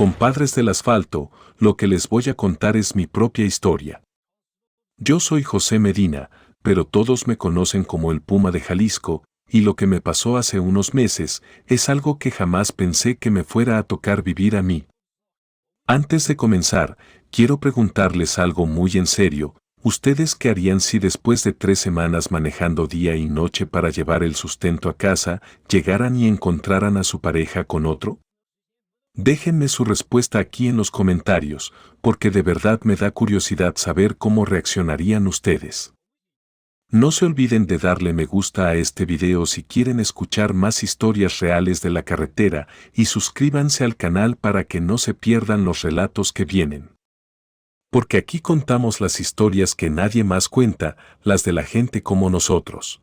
Compadres del asfalto, lo que les voy a contar es mi propia historia. Yo soy José Medina, pero todos me conocen como el Puma de Jalisco, y lo que me pasó hace unos meses es algo que jamás pensé que me fuera a tocar vivir a mí. Antes de comenzar, quiero preguntarles algo muy en serio. ¿Ustedes qué harían si después de 3 semanas manejando día y noche para llevar el sustento a casa, llegaran y encontraran a su pareja con otro? Déjenme su respuesta aquí en los comentarios, porque de verdad me da curiosidad saber cómo reaccionarían ustedes. No se olviden de darle me gusta a este video si quieren escuchar más historias reales de la carretera y suscríbanse al canal para que no se pierdan los relatos que vienen. Porque aquí contamos las historias que nadie más cuenta, las de la gente como nosotros.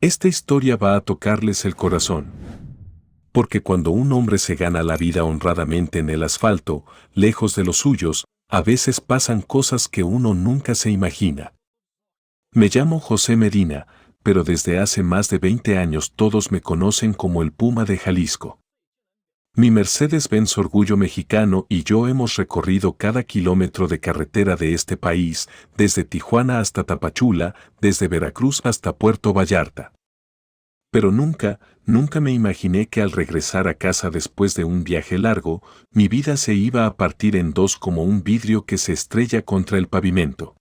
Esta historia va a tocarles el corazón. Porque cuando un hombre se gana la vida honradamente en el asfalto, lejos de los suyos, a veces pasan cosas que uno nunca se imagina. Me llamo José Medina, pero desde hace más de 20 años todos me conocen como el Puma de Jalisco. Mi Mercedes-Benz Orgullo Mexicano y yo hemos recorrido cada kilómetro de carretera de este país, desde Tijuana hasta Tapachula, desde Veracruz hasta Puerto Vallarta. Pero nunca me imaginé que al regresar a casa después de un viaje largo, mi vida se iba a partir en dos como un vidrio que se estrella contra el pavimento.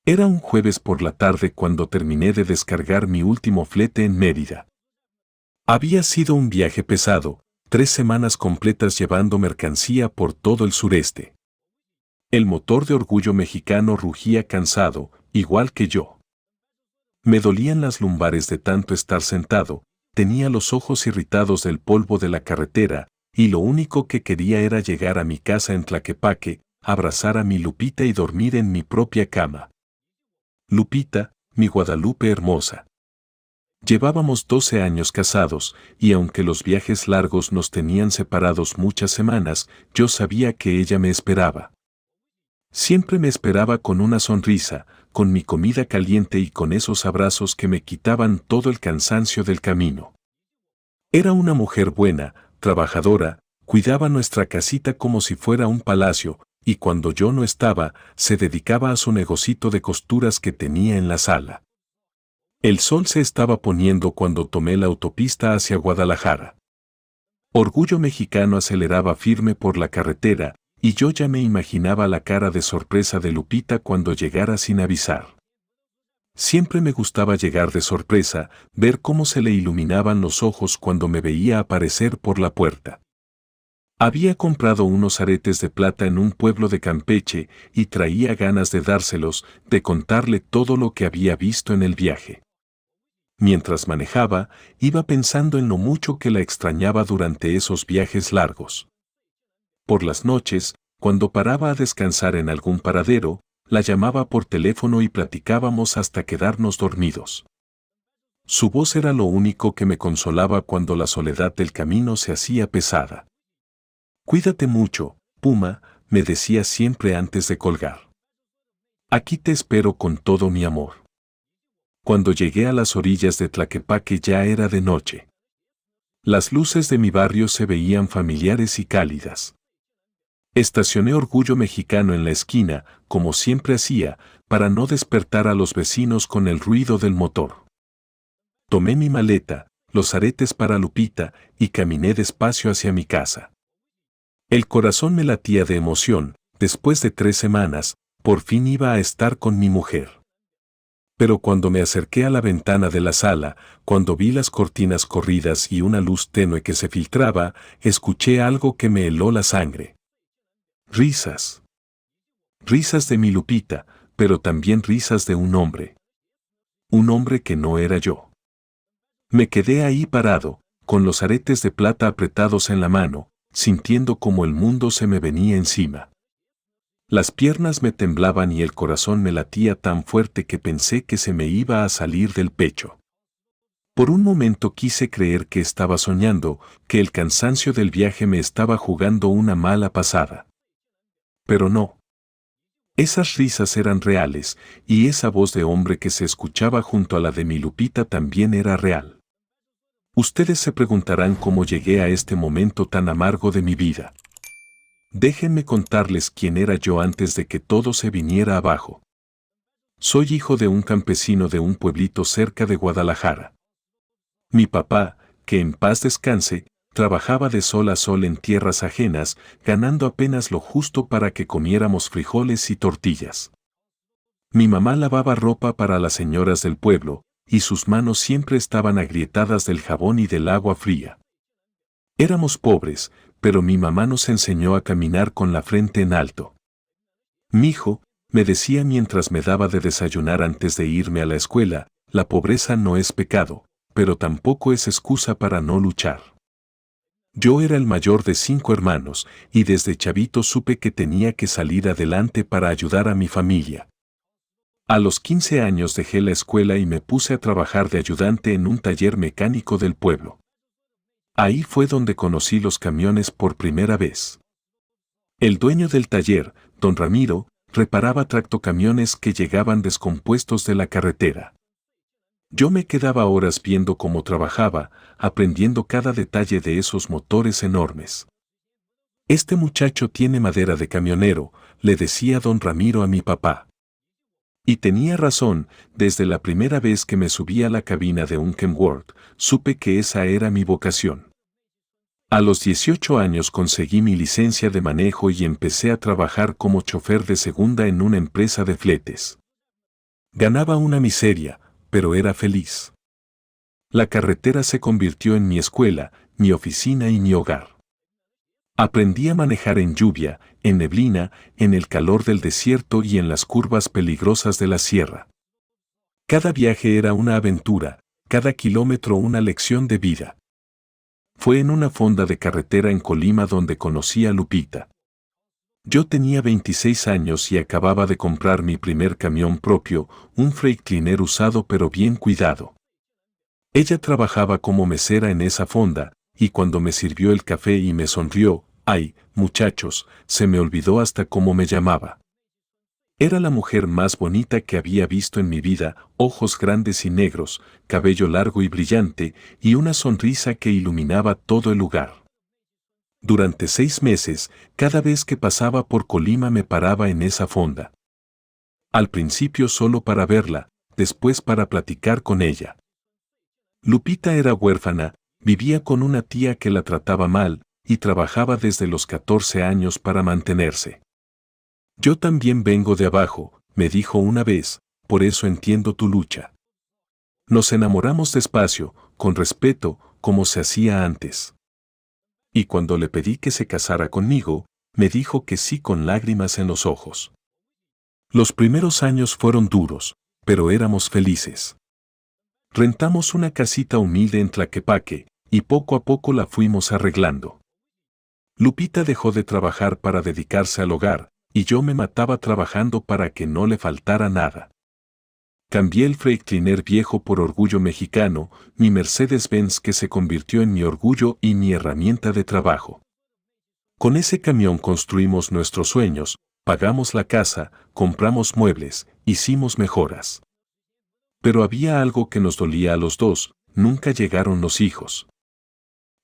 Era un jueves por la tarde cuando terminé de descargar mi último flete en Mérida. Había sido un viaje pesado, 3 semanas completas llevando mercancía por todo el sureste. El motor de Orgullo Mexicano rugía cansado, igual que yo. Me dolían las lumbares de tanto estar sentado, tenía los ojos irritados del polvo de la carretera, y lo único que quería era llegar a mi casa en Tlaquepaque, abrazar a mi Lupita y dormir en mi propia cama. Lupita, mi Guadalupe hermosa. Llevábamos 12 años casados, y aunque los viajes largos nos tenían separados muchas semanas, yo sabía que ella me esperaba. Siempre me esperaba con una sonrisa, con mi comida caliente y con esos abrazos que me quitaban todo el cansancio del camino. Era una mujer buena, trabajadora, cuidaba nuestra casita como si fuera un palacio, y cuando yo no estaba, se dedicaba a su negocito de costuras que tenía en la sala. El sol se estaba poniendo cuando tomé la autopista hacia Guadalajara. Orgullo Mexicano aceleraba firme por la carretera, y yo ya me imaginaba la cara de sorpresa de Lupita cuando llegara sin avisar. Siempre me gustaba llegar de sorpresa, ver cómo se le iluminaban los ojos cuando me veía aparecer por la puerta. Había comprado unos aretes de plata en un pueblo de Campeche y traía ganas de dárselos, de contarle todo lo que había visto en el viaje. Mientras manejaba, iba pensando en lo mucho que la extrañaba durante esos viajes largos. Por las noches, cuando paraba a descansar en algún paradero, la llamaba por teléfono y platicábamos hasta quedarnos dormidos. Su voz era lo único que me consolaba cuando la soledad del camino se hacía pesada. Cuídate mucho, Puma, me decía siempre antes de colgar. Aquí te espero con todo mi amor. Cuando llegué a las orillas de Tlaquepaque ya era de noche. Las luces de mi barrio se veían familiares y cálidas. Estacioné Orgullo Mexicano en la esquina, como siempre hacía, para no despertar a los vecinos con el ruido del motor. Tomé mi maleta, los aretes para Lupita, y caminé despacio hacia mi casa. El corazón me latía de emoción, después de 3 semanas, por fin iba a estar con mi mujer. Pero cuando me acerqué a la ventana de la sala, cuando vi las cortinas corridas y una luz tenue que se filtraba, escuché algo que me heló la sangre. Risas. Risas de mi Lupita, pero también risas de un hombre. Un hombre que no era yo. Me quedé ahí parado, con los aretes de plata apretados en la mano, sintiendo como el mundo se me venía encima. Las piernas me temblaban y el corazón me latía tan fuerte que pensé que se me iba a salir del pecho. Por un momento quise creer que estaba soñando, que el cansancio del viaje me estaba jugando una mala pasada. Pero no. Esas risas eran reales, y esa voz de hombre que se escuchaba junto a la de mi Lupita también era real. Ustedes se preguntarán cómo llegué a este momento tan amargo de mi vida. Déjenme contarles quién era yo antes de que todo se viniera abajo. Soy hijo de un campesino de un pueblito cerca de Guadalajara. Mi papá, que en paz descanse, trabajaba de sol a sol en tierras ajenas, ganando apenas lo justo para que comiéramos frijoles y tortillas. Mi mamá lavaba ropa para las señoras del pueblo, y sus manos siempre estaban agrietadas del jabón y del agua fría. Éramos pobres, pero mi mamá nos enseñó a caminar con la frente en alto. Mijo, me decía mientras me daba de desayunar antes de irme a la escuela, la pobreza no es pecado, pero tampoco es excusa para no luchar. Yo era el mayor de 5 hermanos, y desde chavito supe que tenía que salir adelante para ayudar a mi familia. A los 15 años dejé la escuela y me puse a trabajar de ayudante en un taller mecánico del pueblo. Ahí fue donde conocí los camiones por primera vez. El dueño del taller, don Ramiro, reparaba tractocamiones que llegaban descompuestos de la carretera. Yo me quedaba horas viendo cómo trabajaba, aprendiendo cada detalle de esos motores enormes. Este muchacho tiene madera de camionero, le decía don Ramiro a mi papá. Y tenía razón, desde la primera vez que me subí a la cabina de un Kenworth, supe que esa era mi vocación. A los 18 años conseguí mi licencia de manejo y empecé a trabajar como chofer de segunda en una empresa de fletes. Ganaba una miseria, pero era feliz. La carretera se convirtió en mi escuela, mi oficina y mi hogar. Aprendí a manejar en lluvia, en neblina, en el calor del desierto y en las curvas peligrosas de la sierra. Cada viaje era una aventura, cada kilómetro una lección de vida. Fue en una fonda de carretera en Colima donde conocí a Lupita. Yo tenía 26 años y acababa de comprar mi primer camión propio, un Freightliner usado pero bien cuidado. Ella trabajaba como mesera en esa fonda, y cuando me sirvió el café y me sonrió, ¡ay, muchachos!, se me olvidó hasta cómo me llamaba. Era la mujer más bonita que había visto en mi vida, ojos grandes y negros, cabello largo y brillante, y una sonrisa que iluminaba todo el lugar. Durante 6 meses, cada vez que pasaba por Colima me paraba en esa fonda. Al principio solo para verla, después para platicar con ella. Lupita era huérfana, vivía con una tía que la trataba mal, y trabajaba desde los 14 años para mantenerse. Yo también vengo de abajo, me dijo una vez, por eso entiendo tu lucha. Nos enamoramos despacio, con respeto, como se hacía antes. Y cuando le pedí que se casara conmigo, me dijo que sí con lágrimas en los ojos. Los primeros años fueron duros, pero éramos felices. Rentamos una casita humilde en Tlaquepaque, y poco a poco la fuimos arreglando. Lupita dejó de trabajar para dedicarse al hogar, y yo me mataba trabajando para que no le faltara nada. Cambié el Freightliner viejo por Orgullo Mexicano, mi Mercedes-Benz que se convirtió en mi orgullo y mi herramienta de trabajo. Con ese camión construimos nuestros sueños, pagamos la casa, compramos muebles, hicimos mejoras. Pero había algo que nos dolía a los dos, nunca llegaron los hijos.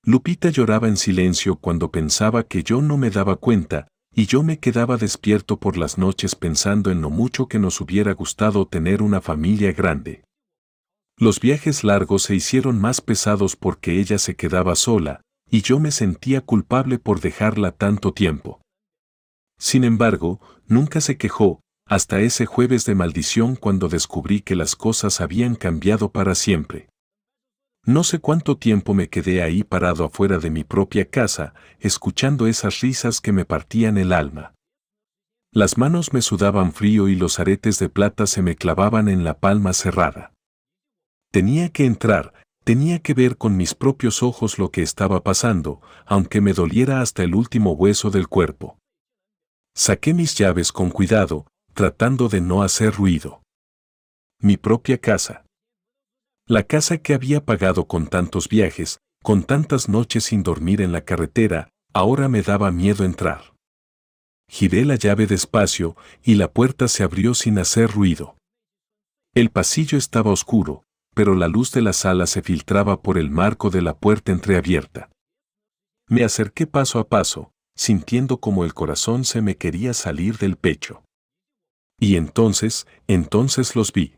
Lupita lloraba en silencio cuando pensaba que yo no me daba cuenta, y yo me quedaba despierto por las noches pensando en lo mucho que nos hubiera gustado tener una familia grande. Los viajes largos se hicieron más pesados porque ella se quedaba sola, y yo me sentía culpable por dejarla tanto tiempo. Sin embargo, nunca se quejó, hasta ese jueves de maldición cuando descubrí que las cosas habían cambiado para siempre. No sé cuánto tiempo me quedé ahí parado afuera de mi propia casa, escuchando esas risas que me partían el alma. Las manos me sudaban frío y los aretes de plata se me clavaban en la palma cerrada. Tenía que entrar, tenía que ver con mis propios ojos lo que estaba pasando, aunque me doliera hasta el último hueso del cuerpo. Saqué mis llaves con cuidado, tratando de no hacer ruido. Mi propia casa. La casa que había pagado con tantos viajes, con tantas noches sin dormir en la carretera, ahora me daba miedo entrar. Giré la llave despacio y la puerta se abrió sin hacer ruido. El pasillo estaba oscuro, pero la luz de la sala se filtraba por el marco de la puerta entreabierta. Me acerqué paso a paso, sintiendo como el corazón se me quería salir del pecho. Y entonces los vi.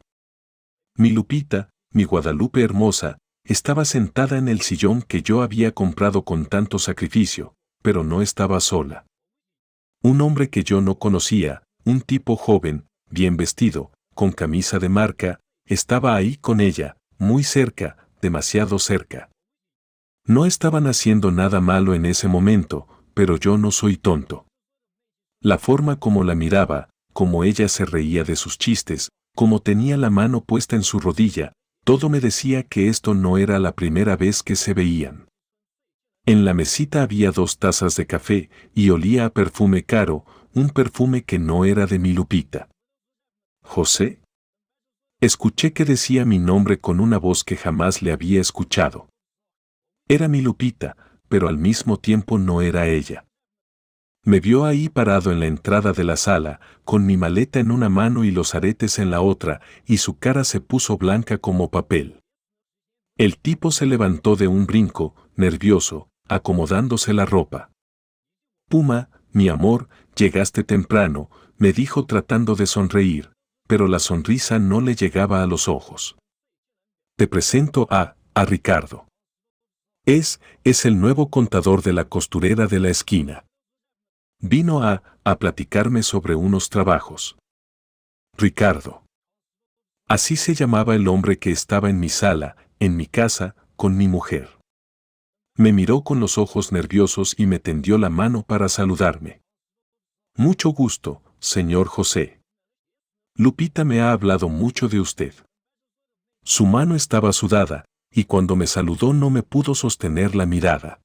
Mi Lupita, mi Guadalupe hermosa, estaba sentada en el sillón que yo había comprado con tanto sacrificio, pero no estaba sola. Un hombre que yo no conocía, un tipo joven, bien vestido, con camisa de marca, estaba ahí con ella, muy cerca, demasiado cerca. No estaban haciendo nada malo en ese momento, pero yo no soy tonto. La forma como la miraba, como ella se reía de sus chistes, como tenía la mano puesta en su rodilla, todo me decía que esto no era la primera vez que se veían. En la mesita había 2 tazas de café y olía a perfume caro, un perfume que no era de mi Lupita. ¿José? Escuché que decía mi nombre con una voz que jamás le había escuchado. Era mi Lupita, pero al mismo tiempo no era ella. Me vio ahí parado en la entrada de la sala, con mi maleta en una mano y los aretes en la otra, y su cara se puso blanca como papel. El tipo se levantó de un brinco, nervioso, acomodándose la ropa. Puma, mi amor, llegaste temprano, me dijo tratando de sonreír, pero la sonrisa no le llegaba a los ojos. Te presento a Ricardo. Es el nuevo contador de la costurera de la esquina. Vino a platicarme sobre unos trabajos. Ricardo. Así se llamaba el hombre que estaba en mi sala, en mi casa, con mi mujer. Me miró con los ojos nerviosos y me tendió la mano para saludarme. Mucho gusto, señor José. Lupita me ha hablado mucho de usted. Su mano estaba sudada, y cuando me saludó no me pudo sostener la mirada.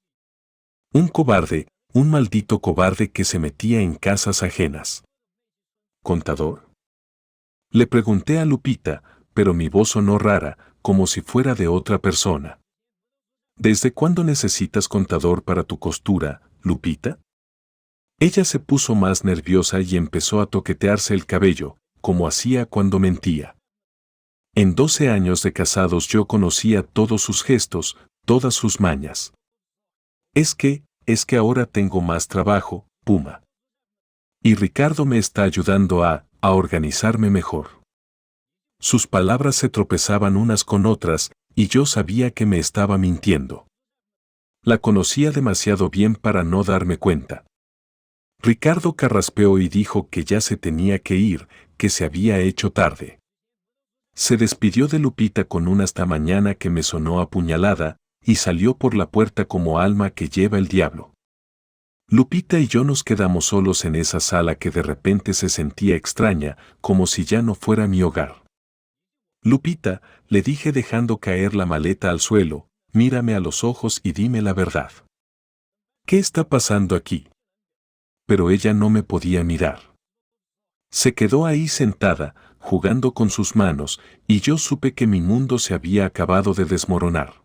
Un cobarde, un maldito cobarde que se metía en casas ajenas. ¿Contador? Le pregunté a Lupita, pero mi voz sonó rara, como si fuera de otra persona. ¿Desde cuándo necesitas contador para tu costura, Lupita? Ella se puso más nerviosa y empezó a toquetearse el cabello, como hacía cuando mentía. En 12 años de casados yo conocía todos sus gestos, todas sus mañas. Es que ahora tengo más trabajo, Puma. Y Ricardo me está ayudando a organizarme mejor. Sus palabras se tropezaban unas con otras, y yo sabía que me estaba mintiendo. La conocía demasiado bien para no darme cuenta. Ricardo carraspeó y dijo que ya se tenía que ir, que se había hecho tarde. Se despidió de Lupita con un hasta mañana que me sonó a puñalada, y salió por la puerta como alma que lleva el diablo. Lupita y yo nos quedamos solos en esa sala que de repente se sentía extraña, como si ya no fuera mi hogar. Lupita, le dije dejando caer la maleta al suelo, mírame a los ojos y dime la verdad. ¿Qué está pasando aquí? Pero ella no me podía mirar. Se quedó ahí sentada, jugando con sus manos, y yo supe que mi mundo se había acabado de desmoronar.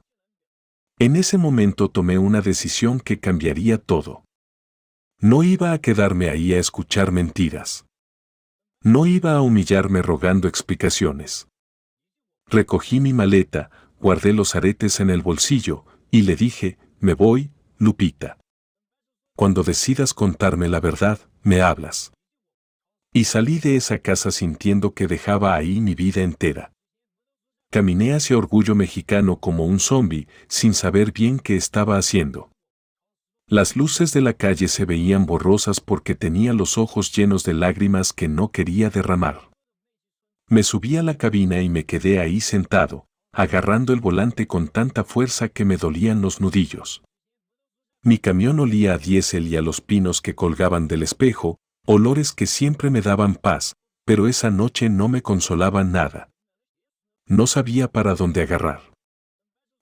En ese momento tomé una decisión que cambiaría todo. No iba a quedarme ahí a escuchar mentiras. No iba a humillarme rogando explicaciones. Recogí mi maleta, guardé los aretes en el bolsillo, y le dije, me voy, Lupita. Cuando decidas contarme la verdad, me hablas. Y salí de esa casa sintiendo que dejaba ahí mi vida entera. Caminé hacia Orgullo Mexicano como un zombi, sin saber bien qué estaba haciendo. Las luces de la calle se veían borrosas porque tenía los ojos llenos de lágrimas que no quería derramar. Me subí a la cabina y me quedé ahí sentado, agarrando el volante con tanta fuerza que me dolían los nudillos. Mi camión olía a diésel y a los pinos que colgaban del espejo, olores que siempre me daban paz, pero esa noche no me consolaban nada. No sabía para dónde agarrar.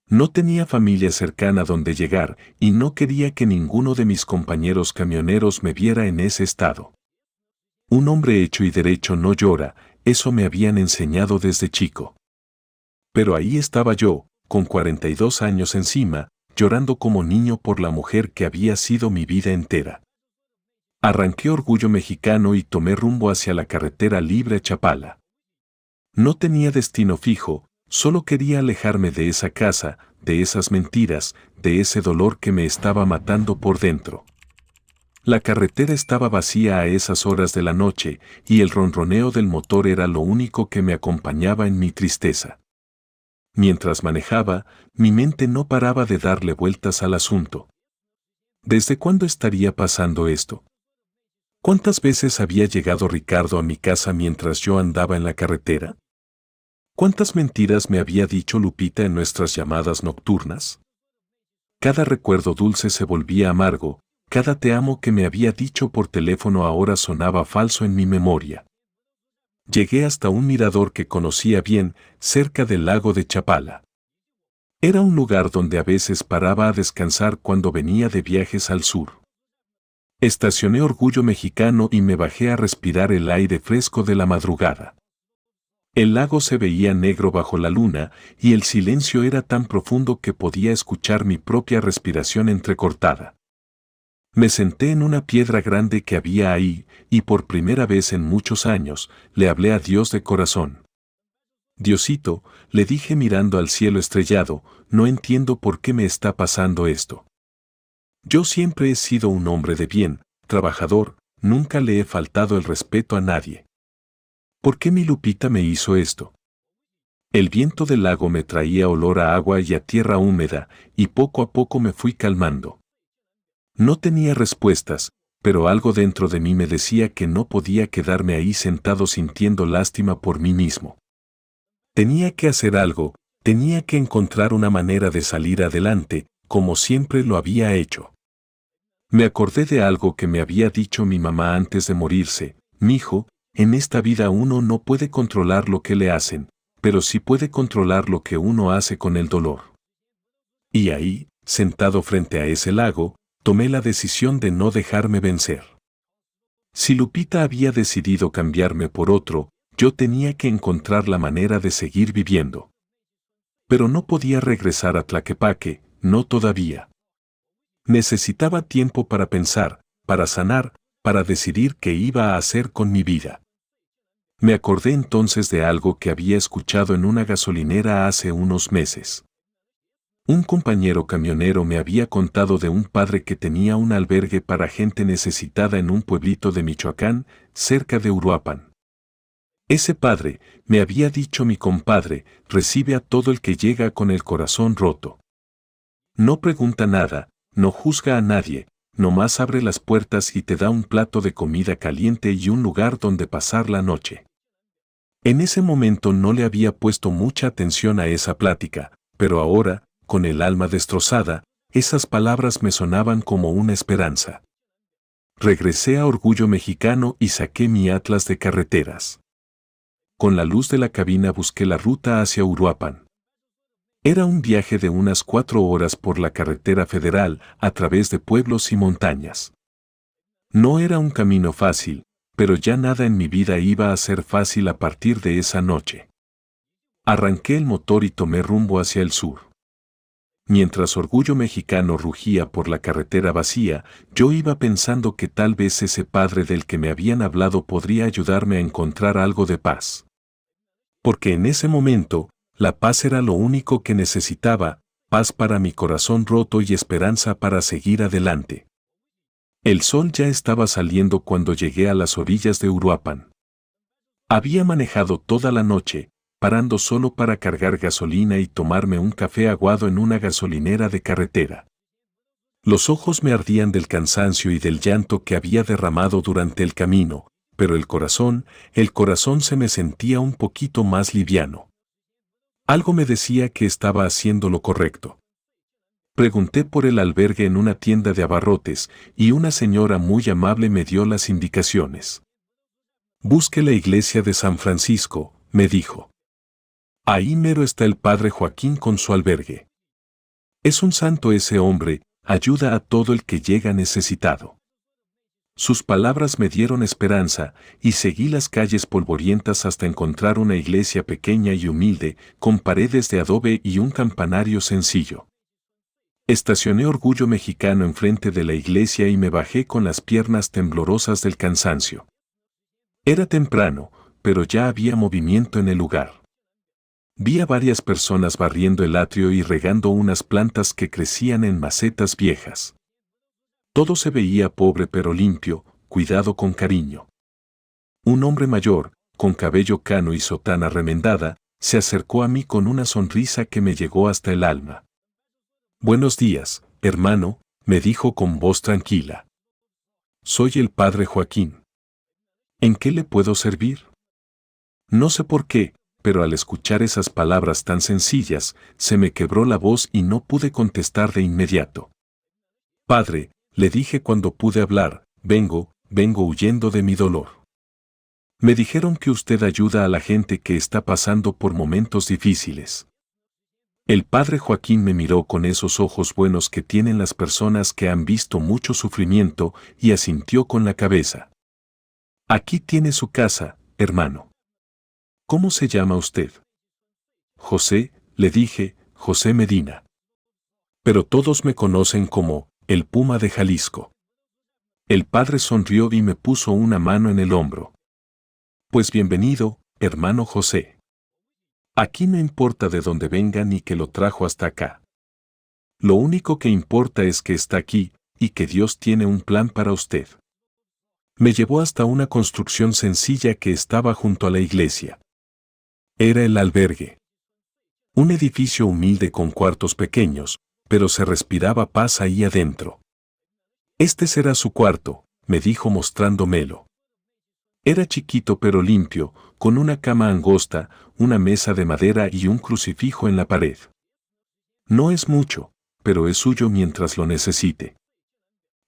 No tenía familia cercana donde llegar y no quería que ninguno de mis compañeros camioneros me viera en ese estado. Un hombre hecho y derecho no llora, eso me habían enseñado desde chico. Pero ahí estaba yo, con 42 años encima, llorando como niño por la mujer que había sido mi vida entera. Arranqué Orgullo Mexicano y tomé rumbo hacia la carretera libre a Chapala. No tenía destino fijo, solo quería alejarme de esa casa, de esas mentiras, de ese dolor que me estaba matando por dentro. La carretera estaba vacía a esas horas de la noche y el ronroneo del motor era lo único que me acompañaba en mi tristeza. Mientras manejaba, mi mente no paraba de darle vueltas al asunto. ¿Desde cuándo estaría pasando esto? ¿Cuántas veces había llegado Ricardo a mi casa mientras yo andaba en la carretera? ¿Cuántas mentiras me había dicho Lupita en nuestras llamadas nocturnas? Cada recuerdo dulce se volvía amargo, cada te amo que me había dicho por teléfono ahora sonaba falso en mi memoria. Llegué hasta un mirador que conocía bien, cerca del lago de Chapala. Era un lugar donde a veces paraba a descansar cuando venía de viajes al sur. Estacioné Orgullo Mexicano y me bajé a respirar el aire fresco de la madrugada. El lago se veía negro bajo la luna y el silencio era tan profundo que podía escuchar mi propia respiración entrecortada. Me senté en una piedra grande que había ahí y por primera vez en muchos años le hablé a Dios de corazón. Diosito, le dije mirando al cielo estrellado, no entiendo por qué me está pasando esto. Yo siempre he sido un hombre de bien, trabajador, nunca le he faltado el respeto a nadie. ¿Por qué mi Lupita me hizo esto? El viento del lago me traía olor a agua y a tierra húmeda, y poco a poco me fui calmando. No tenía respuestas, pero algo dentro de mí me decía que no podía quedarme ahí sentado sintiendo lástima por mí mismo. Tenía que hacer algo, tenía que encontrar una manera de salir adelante, como siempre lo había hecho. Me acordé de algo que me había dicho mi mamá antes de morirse: mijo, en esta vida uno no puede controlar lo que le hacen, pero sí puede controlar lo que uno hace con el dolor. Y ahí, sentado frente a ese lago, tomé la decisión de no dejarme vencer. Si Lupita había decidido cambiarme por otro, yo tenía que encontrar la manera de seguir viviendo. Pero no podía regresar a Tlaquepaque, no todavía. Necesitaba tiempo para pensar, para sanar, para decidir qué iba a hacer con mi vida. Me acordé entonces de algo que había escuchado en una gasolinera hace unos meses. Un compañero camionero me había contado de un padre que tenía un albergue para gente necesitada en un pueblito de Michoacán, cerca de Uruapan. Ese padre, me había dicho mi compadre, recibe a todo el que llega con el corazón roto. No pregunta nada, no juzga a nadie, nomás abre las puertas y te da un plato de comida caliente y un lugar donde pasar la noche. En ese momento no le había puesto mucha atención a esa plática, pero ahora, con el alma destrozada, esas palabras me sonaban como una esperanza. Regresé a Orgullo Mexicano y saqué mi atlas de carreteras. Con la luz de la cabina busqué la ruta hacia Uruapan. Era un viaje de unas 4 horas por la carretera federal a través de pueblos y montañas. No era un camino fácil, pero ya nada en mi vida iba a ser fácil a partir de esa noche. Arranqué el motor y tomé rumbo hacia el sur. Mientras Orgullo Mexicano rugía por la carretera vacía, yo iba pensando que tal vez ese padre del que me habían hablado podría ayudarme a encontrar algo de paz. Porque en ese momento, la paz era lo único que necesitaba, paz para mi corazón roto y esperanza para seguir adelante. El sol ya estaba saliendo cuando llegué a las orillas de Uruapan. Había manejado toda la noche, parando solo para cargar gasolina y tomarme un café aguado en una gasolinera de carretera. Los ojos me ardían del cansancio y del llanto que había derramado durante el camino, pero el corazón se me sentía un poquito más liviano. Algo me decía que estaba haciendo lo correcto. Pregunté por el albergue en una tienda de abarrotes y una señora muy amable me dio las indicaciones. Busque la iglesia de San Francisco, me dijo. Ahí mero está el padre Joaquín con su albergue. Es un santo ese hombre, ayuda a todo el que llega necesitado. Sus palabras me dieron esperanza y seguí las calles polvorientas hasta encontrar una iglesia pequeña y humilde, con paredes de adobe y un campanario sencillo. Estacioné Orgullo Mexicano enfrente de la iglesia y me bajé con las piernas temblorosas del cansancio. Era temprano, pero ya había movimiento en el lugar. Vi a varias personas barriendo el atrio y regando unas plantas que crecían en macetas viejas. Todo se veía pobre pero limpio, cuidado con cariño. Un hombre mayor, con cabello cano y sotana remendada, se acercó a mí con una sonrisa que me llegó hasta el alma. «Buenos días, hermano», me dijo con voz tranquila. «Soy el padre Joaquín. ¿En qué le puedo servir?» No sé por qué, pero al escuchar esas palabras tan sencillas, se me quebró la voz y no pude contestar de inmediato. «Padre», le dije cuando pude hablar, vengo huyendo de mi dolor. Me dijeron que usted ayuda a la gente que está pasando por momentos difíciles. El padre Joaquín me miró con esos ojos buenos que tienen las personas que han visto mucho sufrimiento y asintió con la cabeza. «Aquí tiene su casa, hermano. ¿Cómo se llama usted?» «José», le dije, «José Medina. Pero todos me conocen como el Puma de Jalisco». El padre sonrió y me puso una mano en el hombro. «Pues bienvenido, hermano José. Aquí no importa de dónde venga ni que lo trajo hasta acá. Lo único que importa es que está aquí y que Dios tiene un plan para usted». Me llevó hasta una construcción sencilla que estaba junto a la iglesia. Era el albergue. Un edificio humilde con cuartos pequeños, pero se respiraba paz ahí adentro. «Este será su cuarto», me dijo mostrándomelo. Era chiquito pero limpio, con una cama angosta, una mesa de madera y un crucifijo en la pared. «No es mucho, pero es suyo mientras lo necesite».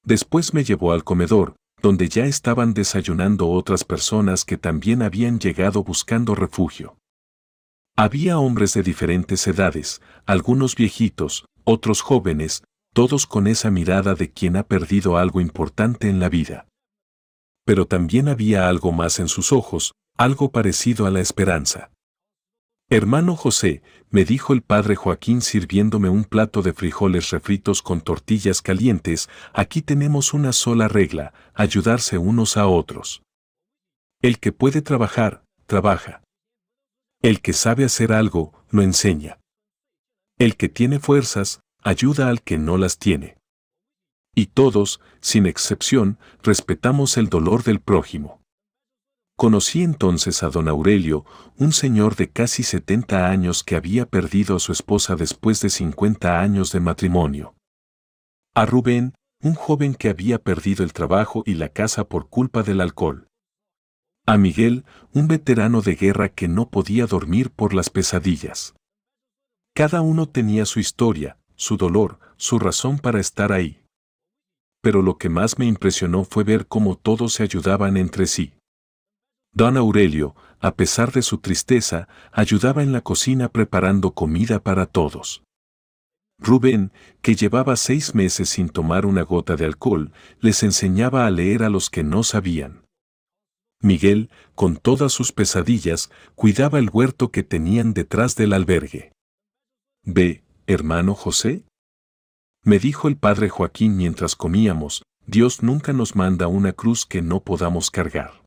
Después me llevó al comedor, donde ya estaban desayunando otras personas que también habían llegado buscando refugio. Había hombres de diferentes edades, algunos viejitos, otros jóvenes, todos con esa mirada de quien ha perdido algo importante en la vida. Pero también había algo más en sus ojos, algo parecido a la esperanza. «Hermano José», me dijo el padre Joaquín sirviéndome un plato de frijoles refritos con tortillas calientes, «aquí tenemos una sola regla, ayudarse unos a otros. El que puede trabajar, trabaja. El que sabe hacer algo, lo enseña. El que tiene fuerzas, ayuda al que no las tiene. Y todos, sin excepción, respetamos el dolor del prójimo». Conocí entonces a don Aurelio, un señor de casi 70 años que había perdido a su esposa después de 50 años de matrimonio. A Rubén, un joven que había perdido el trabajo y la casa por culpa del alcohol. A Miguel, un veterano de guerra que no podía dormir por las pesadillas. Cada uno tenía su historia, su dolor, su razón para estar ahí. Pero lo que más me impresionó fue ver cómo todos se ayudaban entre sí. Don Aurelio, a pesar de su tristeza, ayudaba en la cocina preparando comida para todos. Rubén, que llevaba 6 meses sin tomar una gota de alcohol, les enseñaba a leer a los que no sabían. Miguel, con todas sus pesadillas, cuidaba el huerto que tenían detrás del albergue. «Ve, hermano José», me dijo el padre Joaquín mientras comíamos, «Dios nunca nos manda una cruz que no podamos cargar.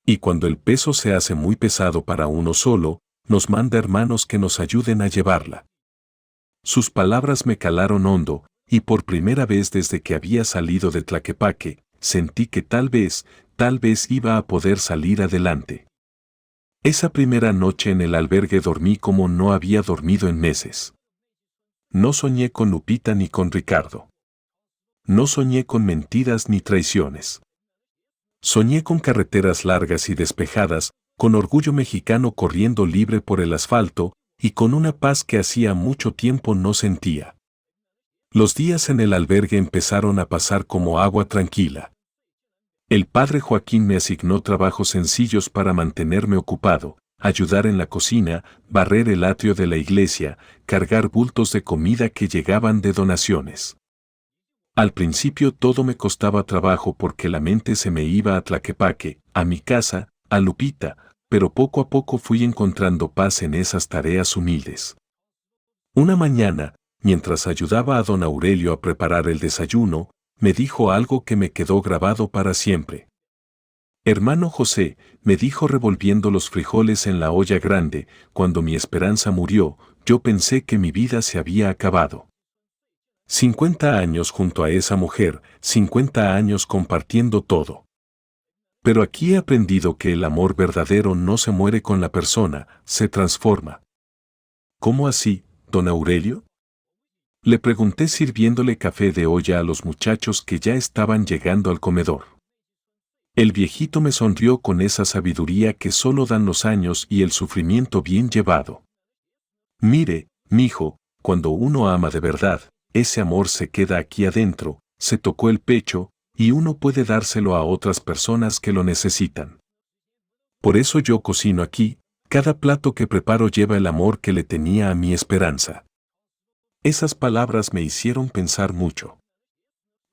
Y cuando el peso se hace muy pesado para uno solo, nos manda hermanos que nos ayuden a llevarla». Sus palabras me calaron hondo, y por primera vez desde que había salido de Tlaquepaque, sentí que tal vez iba a poder salir adelante. Esa primera noche en el albergue dormí como no había dormido en meses. No soñé con Lupita ni con Ricardo. No soñé con mentiras ni traiciones. Soñé con carreteras largas y despejadas, con orgullo mexicano corriendo libre por el asfalto, y con una paz que hacía mucho tiempo no sentía. Los días en el albergue empezaron a pasar como agua tranquila. El padre Joaquín me asignó trabajos sencillos para mantenerme ocupado, ayudar en la cocina, barrer el atrio de la iglesia, cargar bultos de comida que llegaban de donaciones. Al principio todo me costaba trabajo porque la mente se me iba a Tlaquepaque, a mi casa, a Lupita, pero poco a poco fui encontrando paz en esas tareas humildes. Una mañana, mientras ayudaba a don Aurelio a preparar el desayuno, me dijo algo que me quedó grabado para siempre. «Hermano José», me dijo revolviendo los frijoles en la olla grande, «cuando mi esperanza murió, yo pensé que mi vida se había acabado. 50 años junto a esa mujer, 50 años compartiendo todo. Pero aquí he aprendido que el amor verdadero no se muere con la persona, se transforma. ¿Cómo así, don Aurelio? Le pregunté sirviéndole café de olla a los muchachos que ya estaban llegando al comedor. El viejito me sonrió con esa sabiduría que solo dan los años y el sufrimiento bien llevado. Mire, mijo, cuando uno ama de verdad, ese amor se queda aquí adentro, se tocó el pecho, y uno puede dárselo a otras personas que lo necesitan. Por eso yo cocino aquí, cada plato que preparo lleva el amor que le tenía a mi esperanza. Esas palabras me hicieron pensar mucho.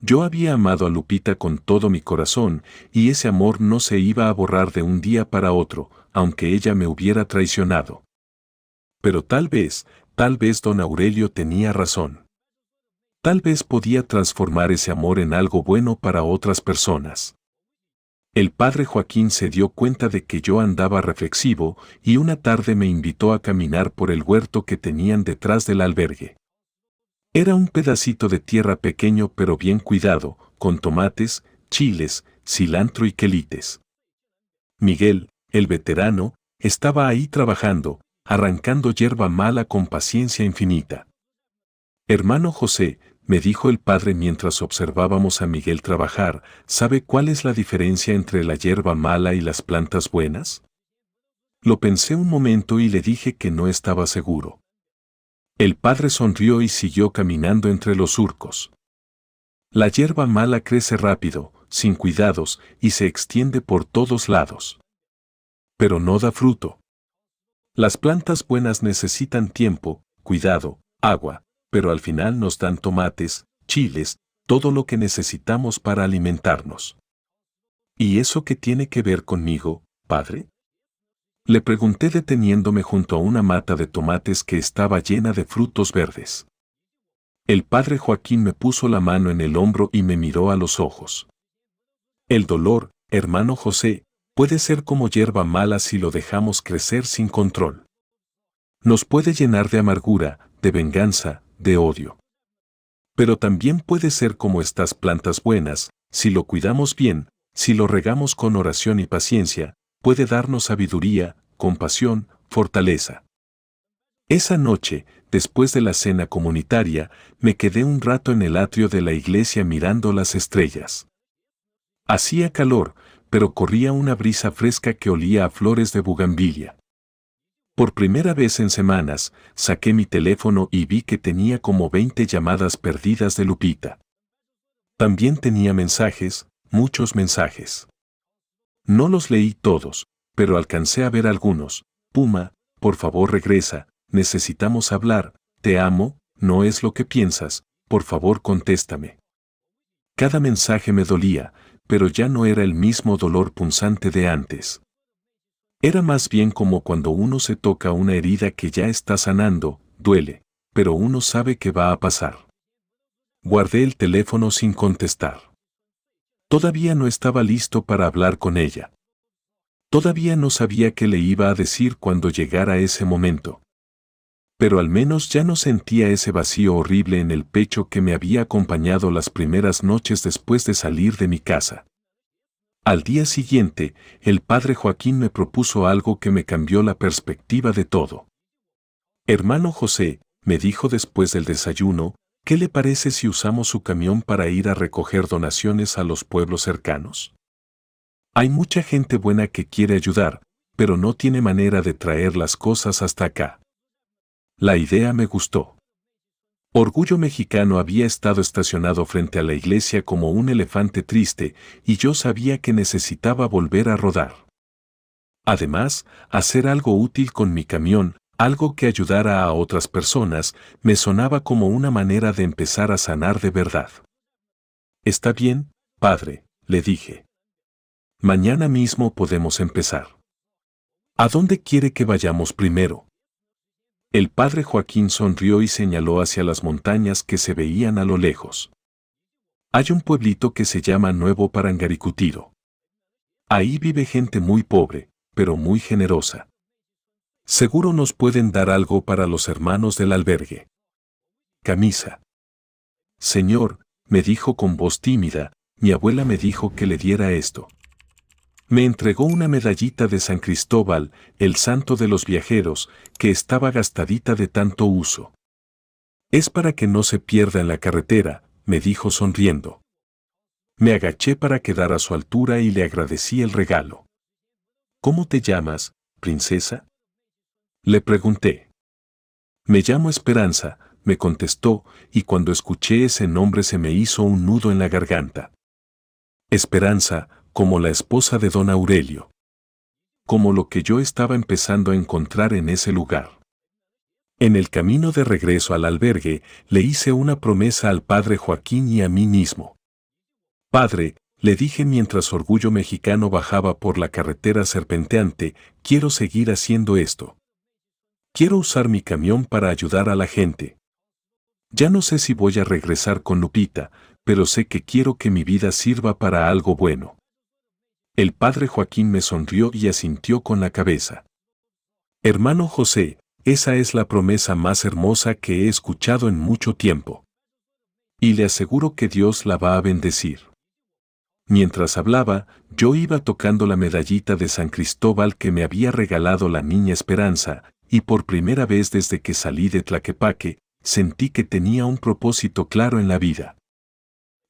Yo había amado a Lupita con todo mi corazón, y ese amor no se iba a borrar de un día para otro, aunque ella me hubiera traicionado. Pero tal vez don Aurelio tenía razón. Tal vez podía transformar ese amor en algo bueno para otras personas. El padre Joaquín se dio cuenta de que yo andaba reflexivo y una tarde me invitó a caminar por el huerto que tenían detrás del albergue. Era un pedacito de tierra pequeño pero bien cuidado, con tomates, chiles, cilantro y quelites. Miguel, el veterano, estaba ahí trabajando, arrancando hierba mala con paciencia infinita. Hermano José, me dijo el padre mientras observábamos a Miguel trabajar, ¿sabe cuál es la diferencia entre la hierba mala y las plantas buenas? Lo pensé un momento y le dije que no estaba seguro. El padre sonrió y siguió caminando entre los surcos. La hierba mala crece rápido, sin cuidados, y se extiende por todos lados. Pero no da fruto. Las plantas buenas necesitan tiempo, cuidado, agua, pero al final nos dan tomates, chiles, todo lo que necesitamos para alimentarnos. ¿Y eso qué tiene que ver conmigo, padre? Le pregunté deteniéndome junto a una mata de tomates que estaba llena de frutos verdes. El padre Joaquín me puso la mano en el hombro y me miró a los ojos. El dolor, hermano José, puede ser como hierba mala si lo dejamos crecer sin control. Nos puede llenar de amargura, de venganza, de odio. Pero también puede ser como estas plantas buenas, si lo cuidamos bien, si lo regamos con oración y paciencia, puede darnos sabiduría, compasión, fortaleza. Esa noche, después de la cena comunitaria, me quedé un rato en el atrio de la iglesia mirando las estrellas. Hacía calor, pero corría una brisa fresca que olía a flores de bugambilia. Por primera vez en semanas, saqué mi teléfono y vi que tenía como 20 llamadas perdidas de Lupita. También tenía mensajes, muchos mensajes. No los leí todos, pero alcancé a ver algunos. Puma, por favor regresa, necesitamos hablar, te amo, no es lo que piensas, por favor contéstame. Cada mensaje me dolía, pero ya no era el mismo dolor punzante de antes. Era más bien como cuando uno se toca una herida que ya está sanando, duele, pero uno sabe que va a pasar. Guardé el teléfono sin contestar. Todavía no estaba listo para hablar con ella. Todavía no sabía qué le iba a decir cuando llegara ese momento. Pero al menos ya no sentía ese vacío horrible en el pecho que me había acompañado las primeras noches después de salir de mi casa. Al día siguiente, el padre Joaquín me propuso algo que me cambió la perspectiva de todo. Hermano José, me dijo después del desayuno, ¿qué le parece si usamos su camión para ir a recoger donaciones a los pueblos cercanos? Hay mucha gente buena que quiere ayudar, pero no tiene manera de traer las cosas hasta acá. La idea me gustó. Orgullo Mexicano había estado estacionado frente a la iglesia como un elefante triste y yo sabía que necesitaba volver a rodar. Además, hacer algo útil con mi camión, algo que ayudara a otras personas, me sonaba como una manera de empezar a sanar de verdad. Está bien, padre, le dije. Mañana mismo podemos empezar. ¿A dónde quiere que vayamos primero? El padre Joaquín sonrió y señaló hacia las montañas que se veían a lo lejos. Hay un pueblito que se llama Nuevo Parangaricutiro. Ahí vive gente muy pobre, pero muy generosa. Seguro nos pueden dar algo para los hermanos del albergue. Camisa. Señor, me dijo con voz tímida, mi abuela me dijo que le diera esto. Me entregó una medallita de San Cristóbal, el santo de los viajeros, que estaba gastadita de tanto uso. Es para que no se pierda en la carretera, me dijo sonriendo. Me agaché para quedar a su altura y le agradecí el regalo. ¿Cómo te llamas, princesa? Le pregunté. Me llamo Esperanza, me contestó, y cuando escuché ese nombre se me hizo un nudo en la garganta. Esperanza, como la esposa de don Aurelio. Como lo que yo estaba empezando a encontrar en ese lugar. En el camino de regreso al albergue, le hice una promesa al padre Joaquín y a mí mismo. Padre, le dije mientras Orgullo Mexicano bajaba por la carretera serpenteante, quiero seguir haciendo esto. Quiero usar mi camión para ayudar a la gente. Ya no sé si voy a regresar con Lupita, pero sé que quiero que mi vida sirva para algo bueno. El padre Joaquín me sonrió y asintió con la cabeza. Hermano José, esa es la promesa más hermosa que he escuchado en mucho tiempo. Y le aseguro que Dios la va a bendecir. Mientras hablaba, yo iba tocando la medallita de San Cristóbal que me había regalado la niña Esperanza, y por primera vez desde que salí de Tlaquepaque, sentí que tenía un propósito claro en la vida.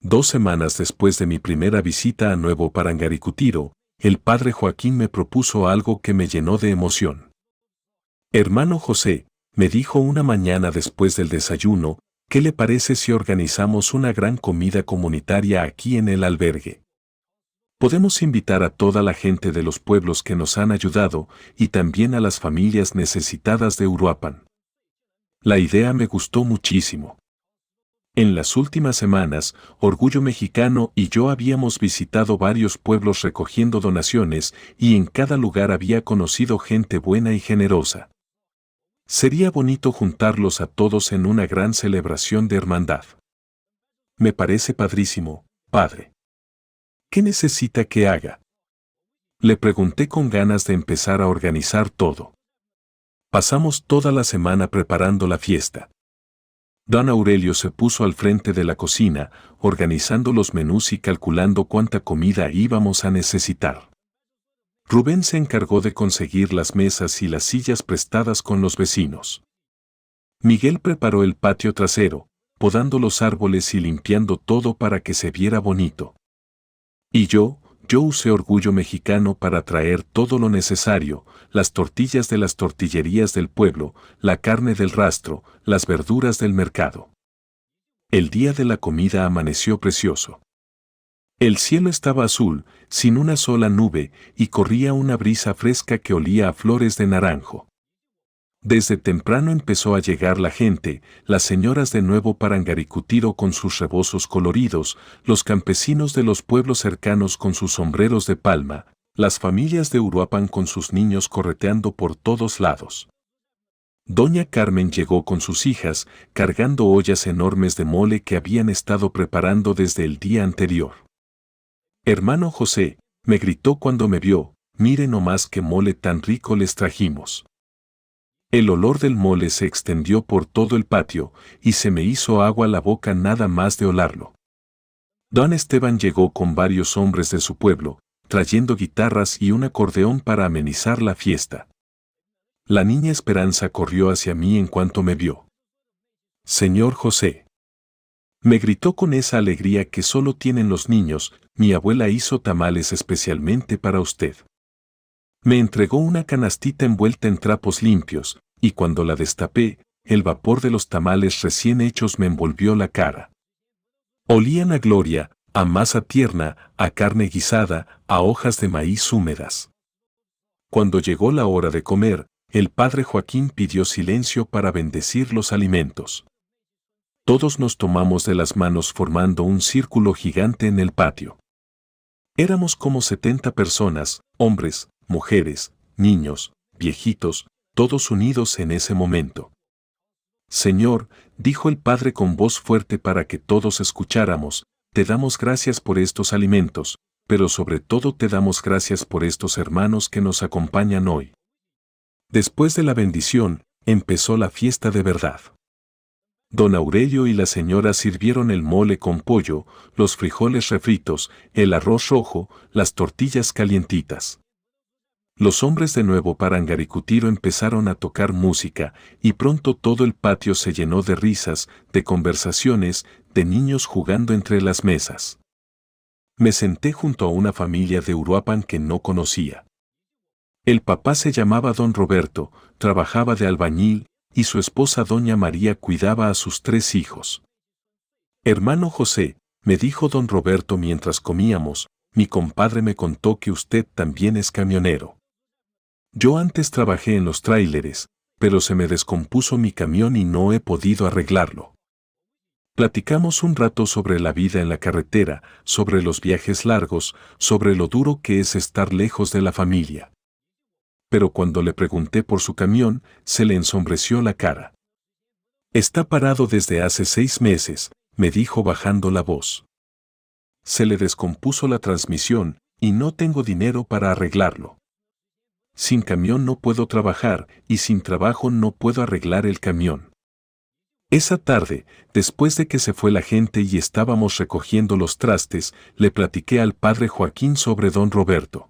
2 semanas después de mi primera visita a Nuevo Parangaricutiro, el padre Joaquín me propuso algo que me llenó de emoción. Hermano José, me dijo una mañana después del desayuno, ¿qué le parece si organizamos una gran comida comunitaria aquí en el albergue? Podemos invitar a toda la gente de los pueblos que nos han ayudado y también a las familias necesitadas de Uruapan. La idea me gustó muchísimo. En las últimas semanas, Orgullo Mexicano y yo habíamos visitado varios pueblos recogiendo donaciones y en cada lugar había conocido gente buena y generosa. Sería bonito juntarlos a todos en una gran celebración de hermandad. Me parece padrísimo, padre. ¿Qué necesita que haga? Le pregunté con ganas de empezar a organizar todo. Pasamos toda la semana preparando la fiesta. Don Aurelio se puso al frente de la cocina, organizando los menús y calculando cuánta comida íbamos a necesitar. Rubén se encargó de conseguir las mesas y las sillas prestadas con los vecinos. Miguel preparó el patio trasero, podando los árboles y limpiando todo para que se viera bonito. Y yo usé Orgullo Mexicano para traer todo lo necesario, las tortillas de las tortillerías del pueblo, la carne del rastro, las verduras del mercado. El día de la comida amaneció precioso. El cielo estaba azul, sin una sola nube, y corría una brisa fresca que olía a flores de naranjo. Desde temprano empezó a llegar la gente, las señoras de Nuevo Parangaricutiro con sus rebozos coloridos, los campesinos de los pueblos cercanos con sus sombreros de palma, las familias de Uruapan con sus niños correteando por todos lados. Doña Carmen llegó con sus hijas, cargando ollas enormes de mole que habían estado preparando desde el día anterior. Hermano José, me gritó cuando me vio, mire nomás qué mole tan rico les trajimos. El olor del mole se extendió por todo el patio, y se me hizo agua la boca nada más de olarlo. Don Esteban llegó con varios hombres de su pueblo, trayendo guitarras y un acordeón para amenizar la fiesta. La niña Esperanza corrió hacia mí en cuanto me vio. Señor José. Me gritó con esa alegría que solo tienen los niños, mi abuela hizo tamales especialmente para usted. Me entregó una canastita envuelta en trapos limpios, y cuando la destapé, el vapor de los tamales recién hechos me envolvió la cara. Olían a gloria, a masa tierna, a carne guisada, a hojas de maíz húmedas. Cuando llegó la hora de comer, el padre Joaquín pidió silencio para bendecir los alimentos. Todos nos tomamos de las manos formando un círculo gigante en el patio. Éramos como 70 personas, hombres, mujeres, niños, viejitos, todos unidos en ese momento. Señor, dijo el padre con voz fuerte para que todos escucháramos, te damos gracias por estos alimentos, pero sobre todo te damos gracias por estos hermanos que nos acompañan hoy. Después de la bendición, empezó la fiesta de verdad. Don Aurelio y la señora sirvieron el mole con pollo, los frijoles refritos, el arroz rojo, las tortillas calientitas. Los hombres de Nuevo Parangaricutiro empezaron a tocar música, y pronto todo el patio se llenó de risas, de conversaciones, de niños jugando entre las mesas. Me senté junto a una familia de Uruapan que no conocía. El papá se llamaba don Roberto, trabajaba de albañil, y su esposa doña María cuidaba a sus 3 hijos. Hermano José, me dijo don Roberto mientras comíamos, mi compadre me contó que usted también es camionero. Yo antes trabajé en los tráileres, pero se me descompuso mi camión y no he podido arreglarlo. Platicamos un rato sobre la vida en la carretera, sobre los viajes largos, sobre lo duro que es estar lejos de la familia. Pero cuando le pregunté por su camión, se le ensombreció la cara. Está parado desde hace 6 meses, me dijo bajando la voz. Se le descompuso la transmisión y no tengo dinero para arreglarlo. Sin camión no puedo trabajar y sin trabajo no puedo arreglar el camión. Esa tarde, después de que se fue la gente y estábamos recogiendo los trastes, le platiqué al padre Joaquín sobre don Roberto.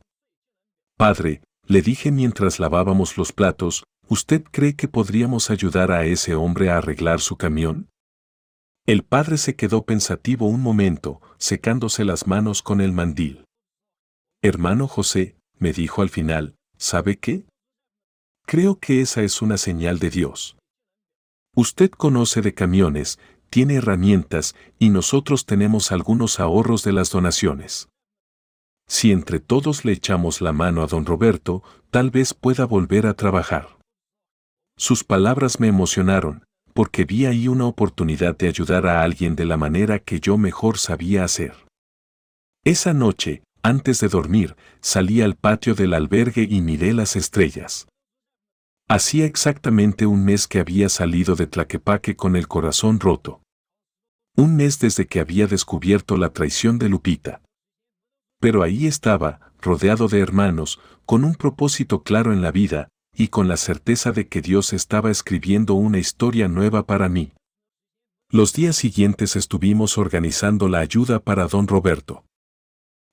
Padre, le dije mientras lavábamos los platos, ¿usted cree que podríamos ayudar a ese hombre a arreglar su camión? El padre se quedó pensativo un momento, secándose las manos con el mandil. Hermano José, me dijo al final, ¿sabe qué? Creo que esa es una señal de Dios. Usted conoce de camiones, tiene herramientas y nosotros tenemos algunos ahorros de las donaciones. Si entre todos le echamos la mano a don Roberto, tal vez pueda volver a trabajar. Sus palabras me emocionaron, porque vi ahí una oportunidad de ayudar a alguien de la manera que yo mejor sabía hacer. Esa noche, antes de dormir, salí al patio del albergue y miré las estrellas. Hacía exactamente un mes que había salido de Tlaquepaque con el corazón roto. Un mes desde que había descubierto la traición de Lupita. Pero ahí estaba, rodeado de hermanos, con un propósito claro en la vida, y con la certeza de que Dios estaba escribiendo una historia nueva para mí. Los días siguientes estuvimos organizando la ayuda para don Roberto.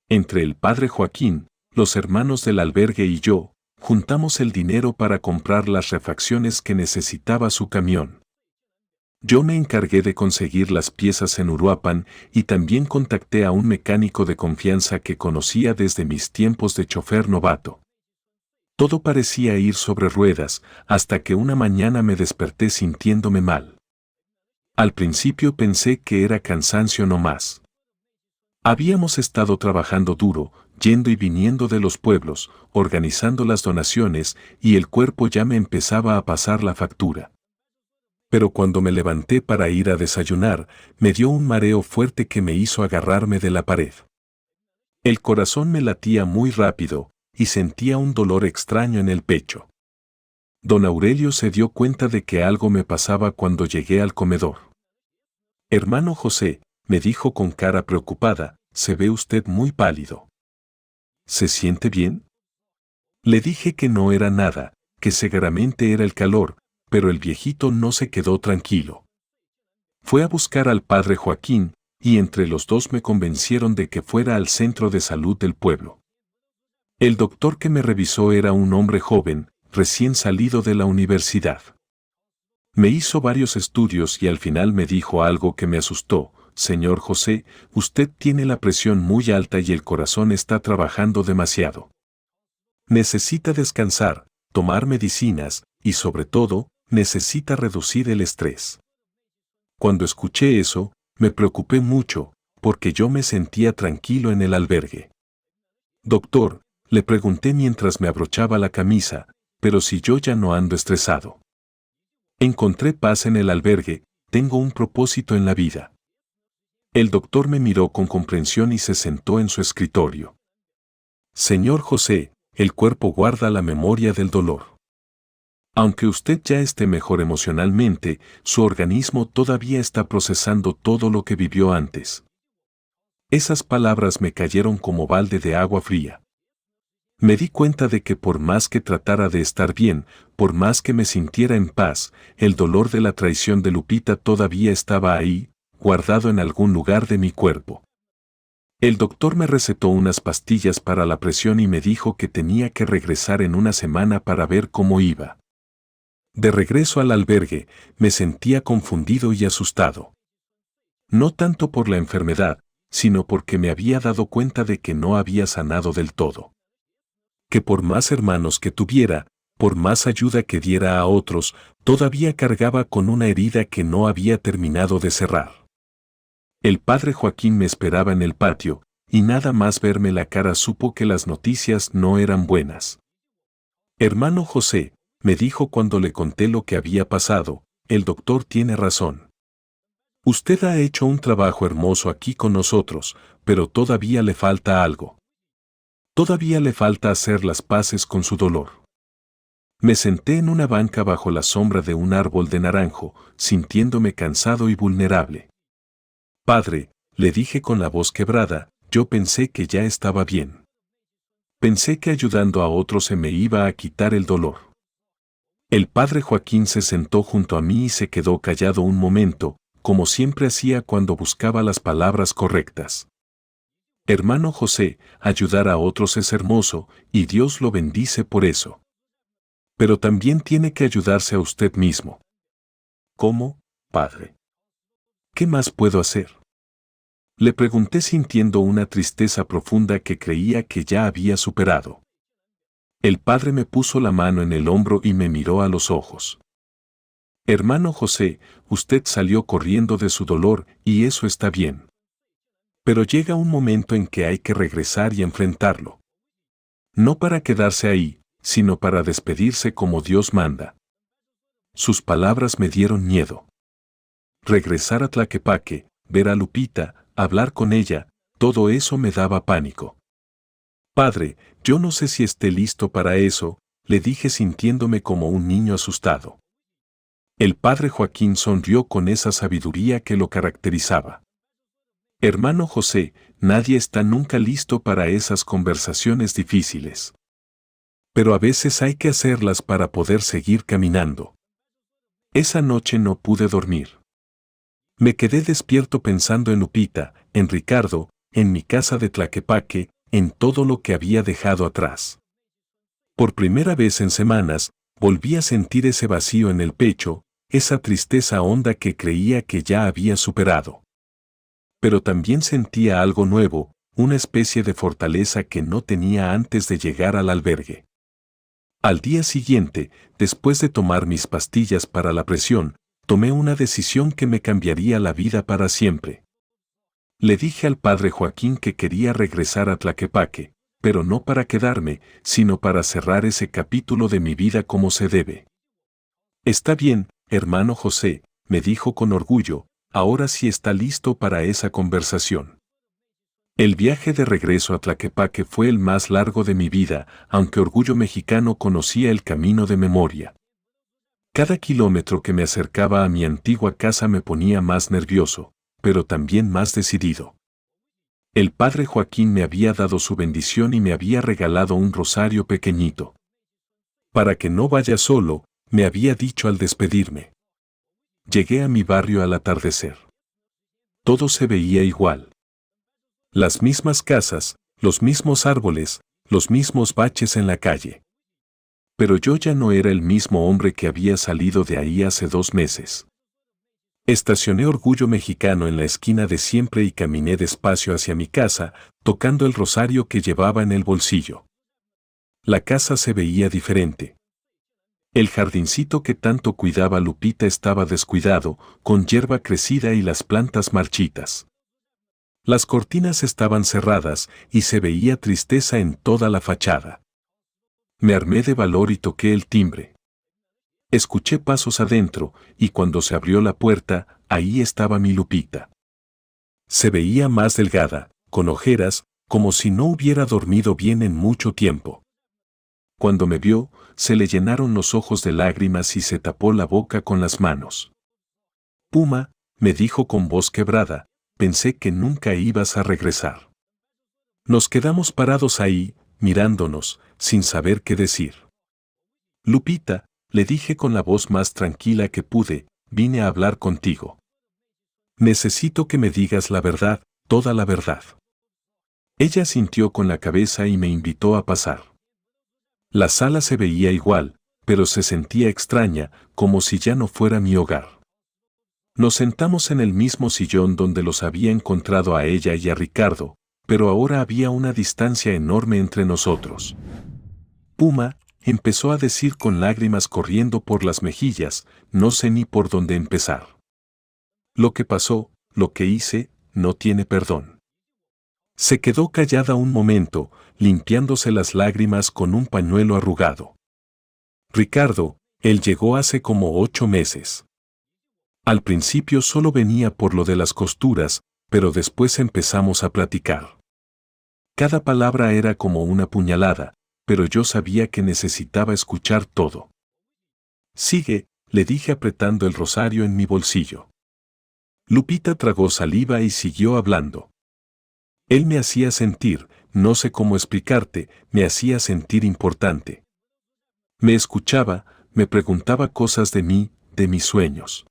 Entre el padre Joaquín, los hermanos del albergue y yo, juntamos el dinero para comprar las refacciones que necesitaba su camión. Yo me encargué de conseguir las piezas en Uruapan y también contacté a un mecánico de confianza que conocía desde mis tiempos de chofer novato. Todo parecía ir sobre ruedas, hasta que una mañana me desperté sintiéndome mal. Al principio pensé que era cansancio nomás. Habíamos estado trabajando duro, yendo y viniendo de los pueblos, organizando las donaciones, y el cuerpo ya me empezaba a pasar la factura. Pero cuando me levanté para ir a desayunar, me dio un mareo fuerte que me hizo agarrarme de la pared. El corazón me latía muy rápido, y sentía un dolor extraño en el pecho. Don Aurelio se dio cuenta de que algo me pasaba cuando llegué al comedor. Hermano José, me dijo con cara preocupada, se ve usted muy pálido. ¿Se siente bien? Le dije que no era nada, que seguramente era el calor, pero el viejito no se quedó tranquilo. Fue a buscar al padre Joaquín, y entre los dos me convencieron de que fuera al centro de salud del pueblo. El doctor que me revisó era un hombre joven, recién salido de la universidad. Me hizo varios estudios y al final me dijo algo que me asustó. Señor José, usted tiene la presión muy alta y el corazón está trabajando demasiado. Necesita descansar, tomar medicinas y sobre todo, necesita reducir el estrés. Cuando escuché eso, me preocupé mucho, porque yo me sentía tranquilo en el albergue. Doctor, le pregunté mientras me abrochaba la camisa, pero si yo ya no ando estresado. Encontré paz en el albergue, tengo un propósito en la vida. El doctor me miró con comprensión y se sentó en su escritorio. Señor José, el cuerpo guarda la memoria del dolor. Aunque usted ya esté mejor emocionalmente, su organismo todavía está procesando todo lo que vivió antes. Esas palabras me cayeron como balde de agua fría. Me di cuenta de que por más que tratara de estar bien, por más que me sintiera en paz, el dolor de la traición de Lupita todavía estaba ahí, guardado en algún lugar de mi cuerpo. El doctor me recetó unas pastillas para la presión y me dijo que tenía que regresar en una semana para ver cómo iba. De regreso al albergue, me sentía confundido y asustado. No tanto por la enfermedad, sino porque me había dado cuenta de que no había sanado del todo. Que por más hermanos que tuviera, por más ayuda que diera a otros, todavía cargaba con una herida que no había terminado de cerrar. El padre Joaquín me esperaba en el patio, y nada más verme la cara supo que las noticias no eran buenas. Hermano José, me dijo cuando le conté lo que había pasado, el doctor tiene razón. Usted ha hecho un trabajo hermoso aquí con nosotros, pero todavía le falta algo. Todavía le falta hacer las paces con su dolor. Me senté en una banca bajo la sombra de un árbol de naranjo, sintiéndome cansado y vulnerable. Padre, le dije con la voz quebrada, yo pensé que ya estaba bien. Pensé que ayudando a otros se me iba a quitar el dolor. El padre Joaquín se sentó junto a mí y se quedó callado un momento, como siempre hacía cuando buscaba las palabras correctas. Hermano José, ayudar a otros es hermoso, y Dios lo bendice por eso. Pero también tiene que ayudarse a usted mismo. ¿Cómo, padre? ¿Qué más puedo hacer? Le pregunté sintiendo una tristeza profunda que creía que ya había superado. El padre me puso la mano en el hombro y me miró a los ojos. Hermano José, usted salió corriendo de su dolor y eso está bien. Pero llega un momento en que hay que regresar y enfrentarlo. No para quedarse ahí, sino para despedirse como Dios manda. Sus palabras me dieron miedo. Regresar a Tlaquepaque, ver a Lupita, hablar con ella, todo eso me daba pánico. Padre, yo no sé si esté listo para eso, le dije sintiéndome como un niño asustado. El padre Joaquín sonrió con esa sabiduría que lo caracterizaba. Hermano José, nadie está nunca listo para esas conversaciones difíciles. Pero a veces hay que hacerlas para poder seguir caminando. Esa noche no pude dormir. Me quedé despierto pensando en Lupita, en Ricardo, en mi casa de Tlaquepaque, en todo lo que había dejado atrás. Por primera vez en semanas, volví a sentir ese vacío en el pecho, esa tristeza honda que creía que ya había superado. Pero también sentía algo nuevo, una especie de fortaleza que no tenía antes de llegar al albergue. Al día siguiente, después de tomar mis pastillas para la presión, tomé una decisión que me cambiaría la vida para siempre. Le dije al padre Joaquín que quería regresar a Tlaquepaque, pero no para quedarme, sino para cerrar ese capítulo de mi vida como se debe. Está bien, hermano José, me dijo con orgullo, ahora sí está listo para esa conversación. El viaje de regreso a Tlaquepaque fue el más largo de mi vida, aunque Orgullo Mexicano conocía el camino de memoria. Cada kilómetro que me acercaba a mi antigua casa me ponía más nervioso, pero también más decidido. El padre Joaquín me había dado su bendición y me había regalado un rosario pequeñito. Para que no vaya solo, me había dicho al despedirme. Llegué a mi barrio al atardecer. Todo se veía igual. Las mismas casas, los mismos árboles, los mismos baches en la calle. Pero yo ya no era el mismo hombre que había salido de ahí hace 2 meses. Estacioné Orgullo Mexicano en la esquina de siempre y caminé despacio hacia mi casa, tocando el rosario que llevaba en el bolsillo. La casa se veía diferente. El jardincito que tanto cuidaba Lupita estaba descuidado, con hierba crecida y las plantas marchitas. Las cortinas estaban cerradas y se veía tristeza en toda la fachada. Me armé de valor y toqué el timbre. Escuché pasos adentro, y cuando se abrió la puerta, ahí estaba mi Lupita. Se veía más delgada, con ojeras, como si no hubiera dormido bien en mucho tiempo. Cuando me vio, se le llenaron los ojos de lágrimas y se tapó la boca con las manos. Puma, me dijo con voz quebrada, pensé que nunca ibas a regresar. Nos quedamos parados ahí, mirándonos, sin saber qué decir. Lupita, le dije con la voz más tranquila que pude, vine a hablar contigo. Necesito que me digas la verdad, toda la verdad. Ella asintió con la cabeza y me invitó a pasar. La sala se veía igual, pero se sentía extraña, como si ya no fuera mi hogar. Nos sentamos en el mismo sillón donde los había encontrado a ella y a Ricardo, pero ahora había una distancia enorme entre nosotros. Puma, empezó a decir con lágrimas corriendo por las mejillas, no sé ni por dónde empezar. Lo que pasó, lo que hice, no tiene perdón. Se quedó callada un momento, limpiándose las lágrimas con un pañuelo arrugado. Ricardo, él llegó hace como 8 meses. Al principio solo venía por lo de las costuras, pero después empezamos a platicar. Cada palabra era como una puñalada, pero yo sabía que necesitaba escuchar todo. Sigue, le dije apretando el rosario en mi bolsillo. Lupita tragó saliva y siguió hablando. Él me hacía sentir, no sé cómo explicarte, me hacía sentir importante. Me escuchaba, me preguntaba cosas de mí, de mis sueños.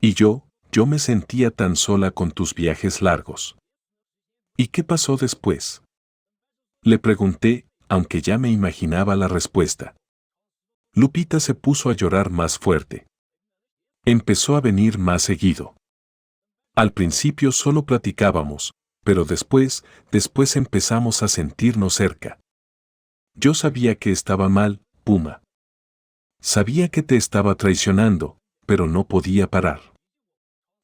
Y yo me sentía tan sola con tus viajes largos. ¿Y qué pasó después? Le pregunté, aunque ya me imaginaba la respuesta. Lupita se puso a llorar más fuerte. Empezó a venir más seguido. Al principio solo platicábamos, pero después empezamos a sentirnos cerca. Yo sabía que estaba mal, Puma. Sabía que te estaba traicionando, pero no podía parar.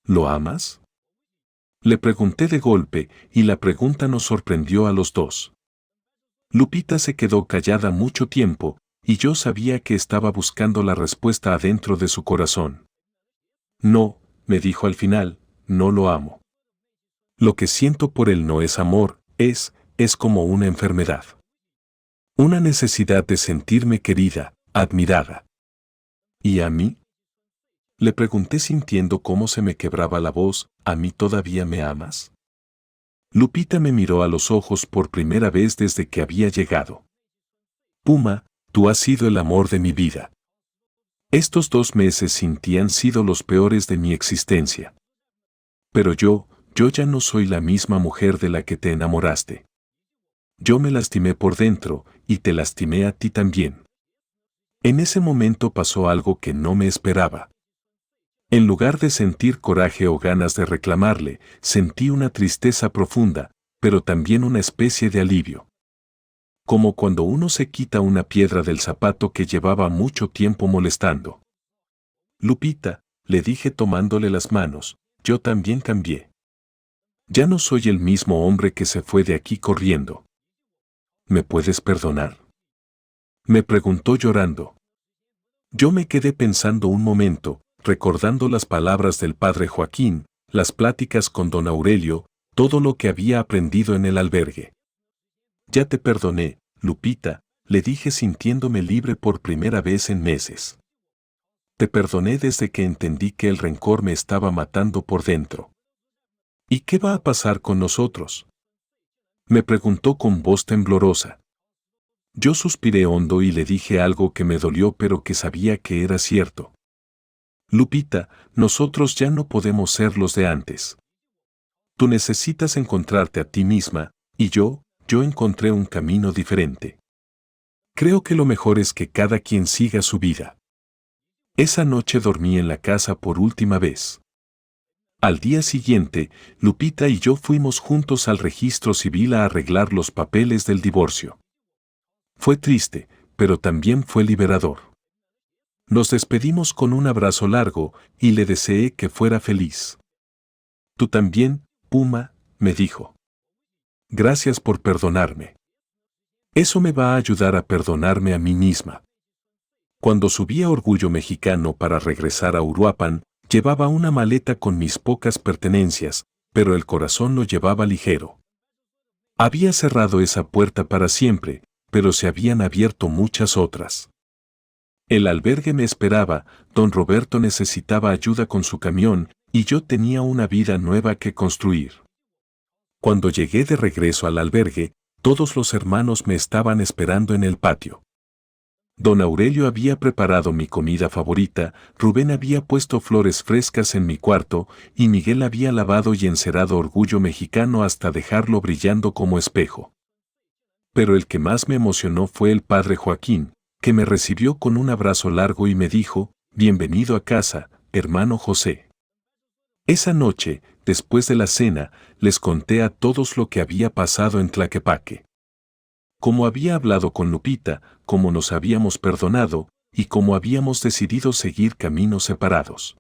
¿Lo amas? Le pregunté de golpe, y la pregunta nos sorprendió a los dos. Lupita se quedó callada mucho tiempo, y yo sabía que estaba buscando la respuesta adentro de su corazón. No, me dijo al final, no lo amo. Lo que siento por él no es amor, es como una enfermedad. Una necesidad de sentirme querida, admirada. ¿Y a mí? Le pregunté sintiendo cómo se me quebraba la voz, ¿a mí todavía me amas? Lupita me miró a los ojos por primera vez desde que había llegado. Puma, tú has sido el amor de mi vida. Estos 2 meses sin ti han sido los peores de mi existencia. Pero yo ya no soy la misma mujer de la que te enamoraste. Yo me lastimé por dentro, y te lastimé a ti también. En ese momento pasó algo que no me esperaba. En lugar de sentir coraje o ganas de reclamarle, sentí una tristeza profunda, pero también una especie de alivio. Como cuando uno se quita una piedra del zapato que llevaba mucho tiempo molestando. Lupita, le dije tomándole las manos, yo también cambié. Ya no soy el mismo hombre que se fue de aquí corriendo. ¿Me puedes perdonar? Me preguntó llorando. Yo me quedé pensando un momento, recordando las palabras del padre Joaquín, las pláticas con don Aurelio, todo lo que había aprendido en el albergue. Ya te perdoné, Lupita, le dije sintiéndome libre por primera vez en meses. Te perdoné desde que entendí que el rencor me estaba matando por dentro. ¿Y qué va a pasar con nosotros? Me preguntó con voz temblorosa. Yo suspiré hondo y le dije algo que me dolió pero que sabía que era cierto. Lupita, nosotros ya no podemos ser los de antes. Tú necesitas encontrarte a ti misma, y yo encontré un camino diferente. Creo que lo mejor es que cada quien siga su vida. Esa noche dormí en la casa por última vez. Al día siguiente, Lupita y yo fuimos juntos al registro civil a arreglar los papeles del divorcio. Fue triste, pero también fue liberador. Nos despedimos con un abrazo largo y le deseé que fuera feliz. Tú también, Puma, me dijo. Gracias por perdonarme. Eso me va a ayudar a perdonarme a mí misma. Cuando subí a Orgullo Mexicano para regresar a Uruapan, llevaba una maleta con mis pocas pertenencias, pero el corazón lo llevaba ligero. Había cerrado esa puerta para siempre, pero se habían abierto muchas otras. El albergue me esperaba, don Roberto necesitaba ayuda con su camión, y yo tenía una vida nueva que construir. Cuando llegué de regreso al albergue, Todos los hermanos me estaban esperando en el patio. Don Aurelio había preparado mi comida favorita, Rubén había puesto flores frescas en mi cuarto y Miguel había lavado y encerado Orgullo Mexicano hasta dejarlo brillando como espejo. Pero el que más me emocionó fue el padre Joaquín, que me recibió con un abrazo largo y me dijo: «Bienvenido a casa, hermano José». Esa noche, después de la cena, les conté a todos lo que había pasado en Tlaquepaque. Cómo había hablado con Lupita, cómo nos habíamos perdonado y cómo habíamos decidido seguir caminos separados.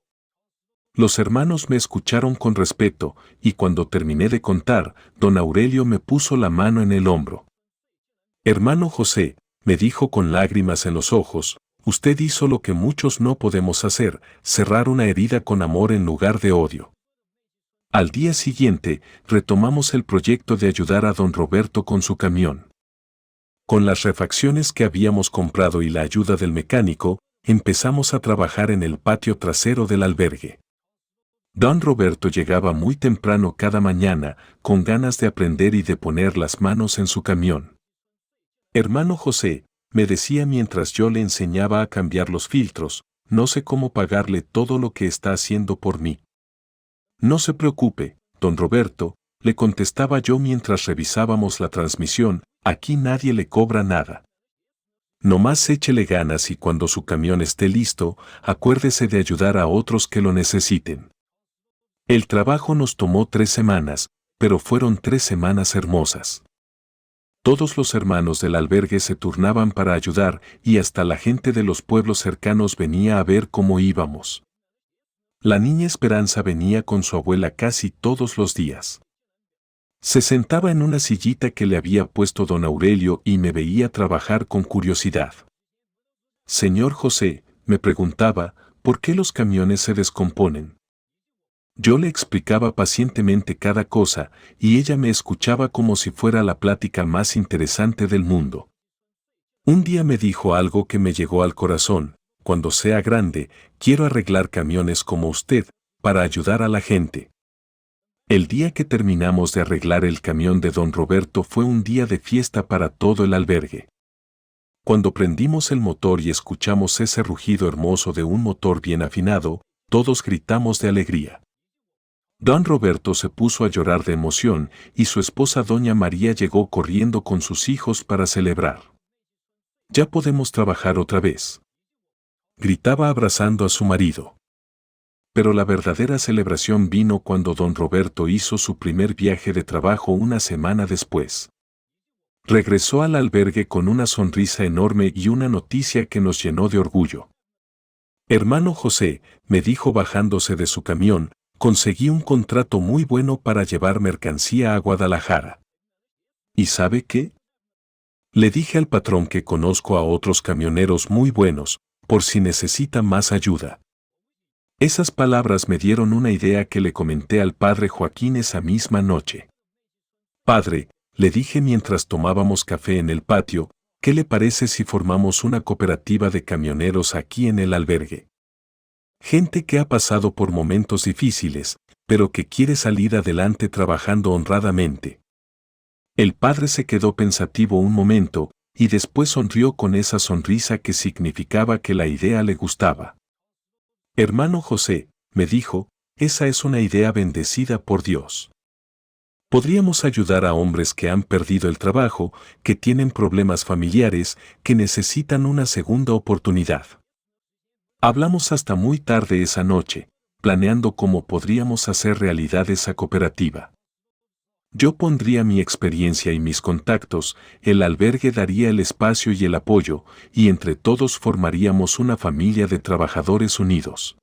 Los hermanos me escucharon con respeto y cuando terminé de contar, don Aurelio me puso la mano en el hombro. «Hermano José», me dijo con lágrimas en los ojos, «usted hizo lo que muchos no podemos hacer, cerrar una herida con amor en lugar de odio». Al día siguiente, retomamos el proyecto de ayudar a don Roberto con su camión. Con las refacciones que habíamos comprado y la ayuda del mecánico, empezamos a trabajar en el patio trasero del albergue. Don Roberto llegaba muy temprano cada mañana, con ganas de aprender y de poner las manos en su camión. «Hermano José», me decía mientras yo le enseñaba a cambiar los filtros, «no sé cómo pagarle todo lo que está haciendo por mí». «No se preocupe, don Roberto», le contestaba yo mientras revisábamos la transmisión, «aquí nadie le cobra nada. Nomás échele ganas y cuando su camión esté listo, acuérdese de ayudar a otros que lo necesiten». El trabajo nos tomó 3 semanas, pero fueron 3 semanas hermosas. Todos los hermanos del albergue se turnaban para ayudar y hasta la gente de los pueblos cercanos venía a ver cómo íbamos. La niña Esperanza venía con su abuela casi todos los días. Se sentaba en una sillita que le había puesto don Aurelio y me veía trabajar con curiosidad. «Señor José», me preguntaba, «¿por qué los camiones se descomponen?». Yo le explicaba pacientemente cada cosa y ella me escuchaba como si fuera la plática más interesante del mundo. Un día me dijo algo que me llegó al corazón: «Cuando sea grande, quiero arreglar camiones como usted, para ayudar a la gente». El día que terminamos de arreglar el camión de don Roberto fue un día de fiesta para todo el albergue. Cuando prendimos el motor y escuchamos ese rugido hermoso de un motor bien afinado, todos gritamos de alegría. Don Roberto se puso a llorar de emoción y su esposa doña María llegó corriendo con sus hijos para celebrar. «Ya podemos trabajar otra vez», gritaba abrazando a su marido. Pero la verdadera celebración vino cuando don Roberto hizo su primer viaje de trabajo una semana después. Regresó al albergue con una sonrisa enorme y una noticia que nos llenó de orgullo. «Hermano José», me dijo bajándose de su camión, «conseguí un contrato muy bueno para llevar mercancía a Guadalajara». ¿Y sabe qué? Le dije al patrón que conozco a otros camioneros muy buenos, por si necesita más ayuda. Esas palabras me dieron una idea que le comenté al padre Joaquín esa misma noche. «Padre», le dije mientras tomábamos café en el patio, «¿qué le parece si formamos una cooperativa de camioneros aquí en el albergue? Gente que ha pasado por momentos difíciles, pero que quiere salir adelante trabajando honradamente». El padre se quedó pensativo un momento, y después sonrió con esa sonrisa que significaba que la idea le gustaba. «Hermano José», me dijo, «esa es una idea bendecida por Dios. Podríamos ayudar a hombres que han perdido el trabajo, que tienen problemas familiares, que necesitan una segunda oportunidad». Hablamos hasta muy tarde esa noche, planeando cómo podríamos hacer realidad esa cooperativa. Yo pondría mi experiencia y mis contactos, el albergue daría el espacio y el apoyo, y entre todos formaríamos una familia de trabajadores unidos.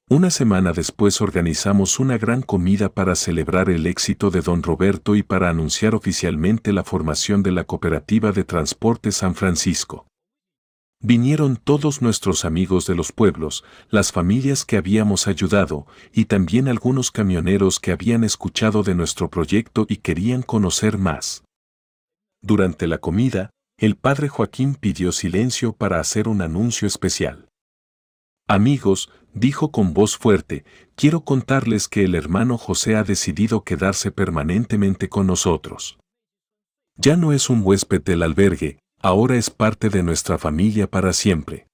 Una semana después organizamos una gran comida para celebrar el éxito de don Roberto y para anunciar oficialmente la formación de la Cooperativa de Transporte San Francisco. Vinieron todos nuestros amigos de los pueblos, las familias que habíamos ayudado, y también algunos camioneros que habían escuchado de nuestro proyecto y querían conocer más. Durante la comida, el padre Joaquín pidió silencio para hacer un anuncio especial. «Amigos», dijo con voz fuerte, «quiero contarles que el hermano José ha decidido quedarse permanentemente con nosotros. Ya no es un huésped del albergue, ahora es parte de nuestra familia para siempre.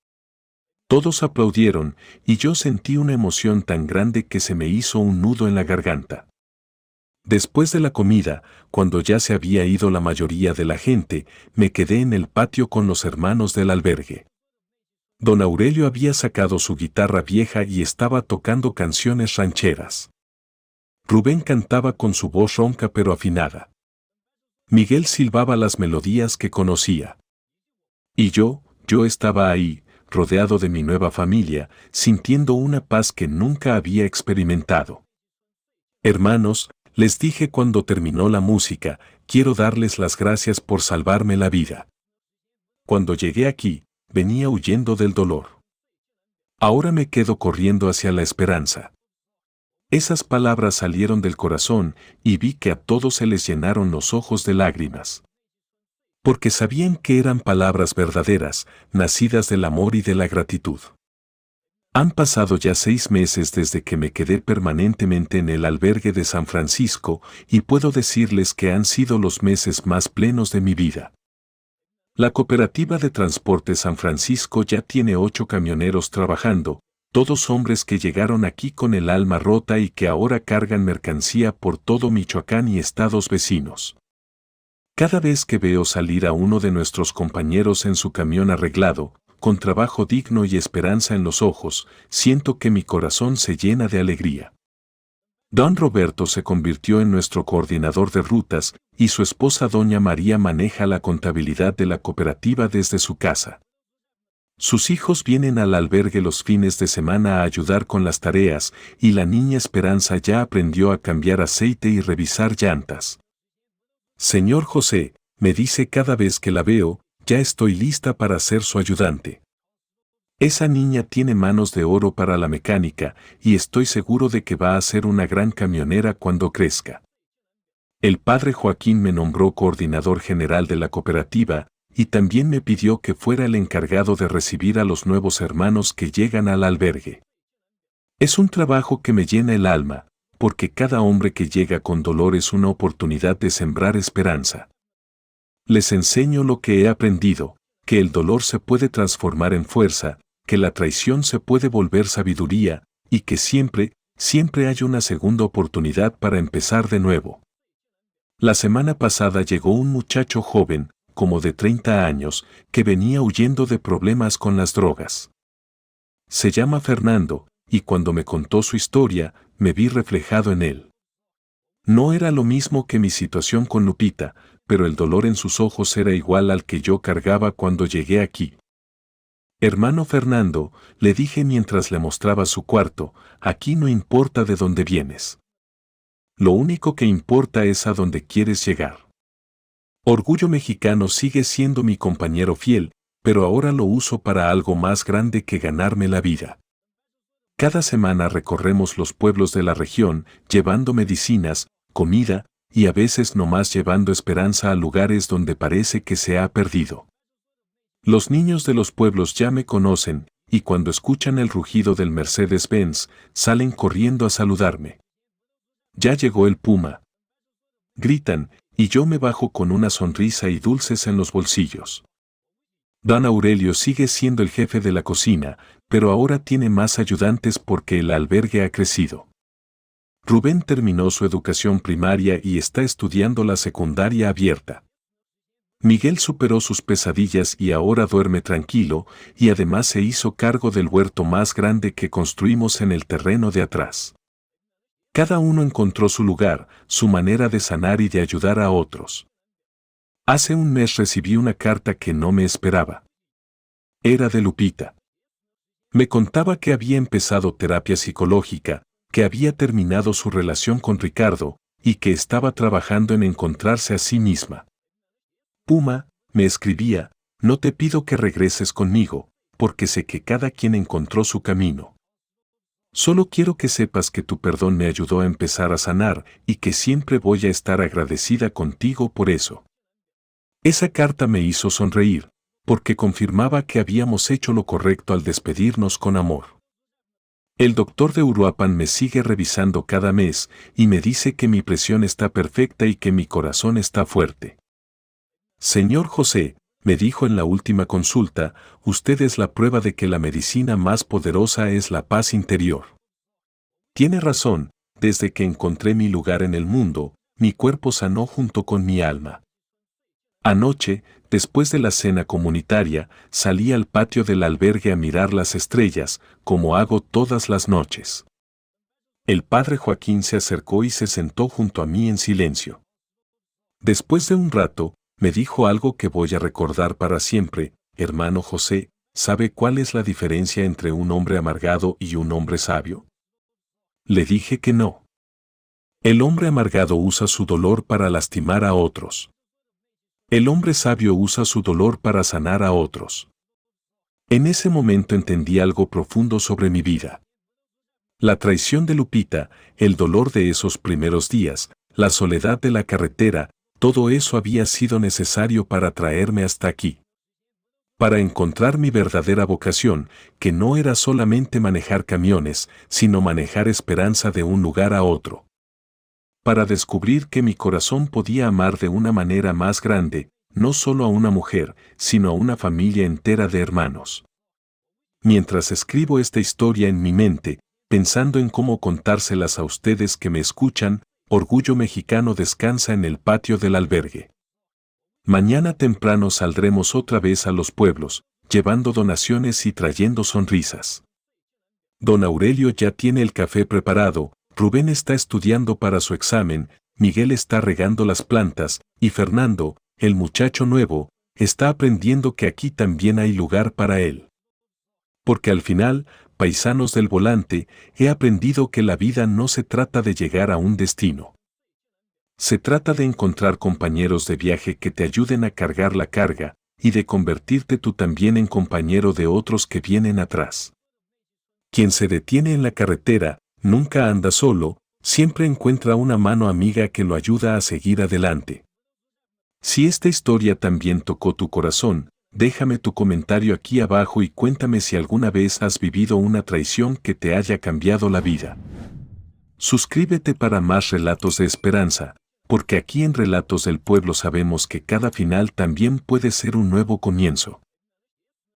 Todos aplaudieron y yo sentí una emoción tan grande que se me hizo un nudo en la garganta. Después de la comida, cuando ya se había ido la mayoría de la gente, me quedé en el patio con los hermanos del albergue. Don Aurelio había sacado su guitarra vieja y estaba tocando canciones rancheras. Rubén cantaba con su voz ronca pero afinada. Miguel silbaba las melodías que conocía. Y yo estaba ahí, rodeado de mi nueva familia, sintiendo una paz que nunca había experimentado. Hermanos, les dije cuando terminó la música, quiero darles las gracias por salvarme la vida. Cuando llegué aquí, venía huyendo del dolor. Ahora me quedo corriendo hacia la esperanza. Esas palabras salieron del corazón y vi que a todos se les llenaron los ojos de lágrimas. Porque sabían que eran palabras verdaderas, nacidas del amor y de la gratitud. Han pasado ya 6 meses desde que me quedé permanentemente en el albergue de San Francisco y puedo decirles que han sido los meses más plenos de mi vida. La Cooperativa de Transporte San Francisco ya tiene 8 camioneros trabajando, todos hombres que llegaron aquí con el alma rota y que ahora cargan mercancía por todo Michoacán y estados vecinos. Cada vez que veo salir a uno de nuestros compañeros en su camión arreglado, con trabajo digno y esperanza en los ojos, siento que mi corazón se llena de alegría. Don Roberto se convirtió en nuestro coordinador de rutas y su esposa Doña María maneja la contabilidad de la cooperativa desde su casa. Sus hijos vienen al albergue los fines de semana a ayudar con las tareas y la niña Esperanza ya aprendió a cambiar aceite y revisar llantas. Señor José, me dice cada vez que la veo, ya estoy lista para ser su ayudante. Esa niña tiene manos de oro para la mecánica y estoy seguro de que va a ser una gran camionera cuando crezca. El padre Joaquín me nombró coordinador general de la cooperativa y también me pidió que fuera el encargado de recibir a los nuevos hermanos que llegan al albergue. Es un trabajo que me llena el alma, porque cada hombre que llega con dolor es una oportunidad de sembrar esperanza. Les enseño lo que he aprendido, que el dolor se puede transformar en fuerza, que la traición se puede volver sabiduría, y que siempre hay una segunda oportunidad para empezar de nuevo. La semana pasada llegó un muchacho joven, como de 30 años, que venía huyendo de problemas con las drogas. Se llama Fernando, y cuando me contó su historia, me vi reflejado en él. No era lo mismo que mi situación con Lupita, pero el dolor en sus ojos era igual al que yo cargaba cuando llegué aquí. Hermano Fernando, le dije mientras le mostraba su cuarto, aquí no importa de dónde vienes. Lo único que importa es a dónde quieres llegar. Orgullo Mexicano sigue siendo mi compañero fiel, pero ahora lo uso para algo más grande que ganarme la vida. Cada semana recorremos los pueblos de la región, llevando medicinas, comida, y a veces nomás llevando esperanza a lugares donde parece que se ha perdido. Los niños de los pueblos ya me conocen, y cuando escuchan el rugido del Mercedes-Benz, salen corriendo a saludarme. Ya llegó el Puma. Gritan, y yo me bajo con una sonrisa y dulces en los bolsillos. Don Aurelio sigue siendo el jefe de la cocina, pero ahora tiene más ayudantes porque el albergue ha crecido. Rubén terminó su educación primaria y está estudiando la secundaria abierta. Miguel superó sus pesadillas y ahora duerme tranquilo, y además se hizo cargo del huerto más grande que construimos en el terreno de atrás. Cada uno encontró su lugar, su manera de sanar y de ayudar a otros. Hace un mes recibí una carta que no me esperaba. Era de Lupita. Me contaba que había empezado terapia psicológica, que había terminado su relación con Ricardo, y que estaba trabajando en encontrarse a sí misma. Puma, me escribía, no te pido que regreses conmigo, porque sé que cada quien encontró su camino. Solo quiero que sepas que tu perdón me ayudó a empezar a sanar y que siempre voy a estar agradecida contigo por eso. Esa carta me hizo sonreír, porque confirmaba que habíamos hecho lo correcto al despedirnos con amor. El doctor de Uruapan me sigue revisando cada mes y me dice que mi presión está perfecta y que mi corazón está fuerte. Señor José, me dijo en la última consulta, usted es la prueba de que la medicina más poderosa es la paz interior. Tiene razón, desde que encontré mi lugar en el mundo, mi cuerpo sanó junto con mi alma. Anoche, después de la cena comunitaria, salí al patio del albergue a mirar las estrellas, como hago todas las noches. El padre Joaquín se acercó y se sentó junto a mí en silencio. Después de un rato, me dijo algo que voy a recordar para siempre: hermano José, ¿sabe cuál es la diferencia entre un hombre amargado y un hombre sabio? Le dije que no. El hombre amargado usa su dolor para lastimar a otros. El hombre sabio usa su dolor para sanar a otros. En ese momento entendí algo profundo sobre mi vida. La traición de Lupita, el dolor de esos primeros días, la soledad de la carretera, todo eso había sido necesario para traerme hasta aquí. Para encontrar mi verdadera vocación, que no era solamente manejar camiones, sino manejar esperanza de un lugar a otro. Para descubrir que mi corazón podía amar de una manera más grande, no solo a una mujer, sino a una familia entera de hermanos. Mientras escribo esta historia en mi mente, pensando en cómo contárselas a ustedes que me escuchan, Orgullo Mexicano descansa en el patio del albergue. Mañana temprano saldremos otra vez a los pueblos, llevando donaciones y trayendo sonrisas. Don Aurelio ya tiene el café preparado, Rubén está estudiando para su examen, Miguel está regando las plantas, y Fernando, el muchacho nuevo, está aprendiendo que aquí también hay lugar para él. Porque al final, paisanos del volante, he aprendido que la vida no se trata de llegar a un destino. Se trata de encontrar compañeros de viaje que te ayuden a cargar la carga, y de convertirte tú también en compañero de otros que vienen atrás. Quien se detiene en la carretera, nunca anda solo, siempre encuentra una mano amiga que lo ayuda a seguir adelante. Si esta historia también tocó tu corazón, déjame tu comentario aquí abajo y cuéntame si alguna vez has vivido una traición que te haya cambiado la vida. Suscríbete para más relatos de esperanza, porque aquí en Relatos del Pueblo sabemos que cada final también puede ser un nuevo comienzo.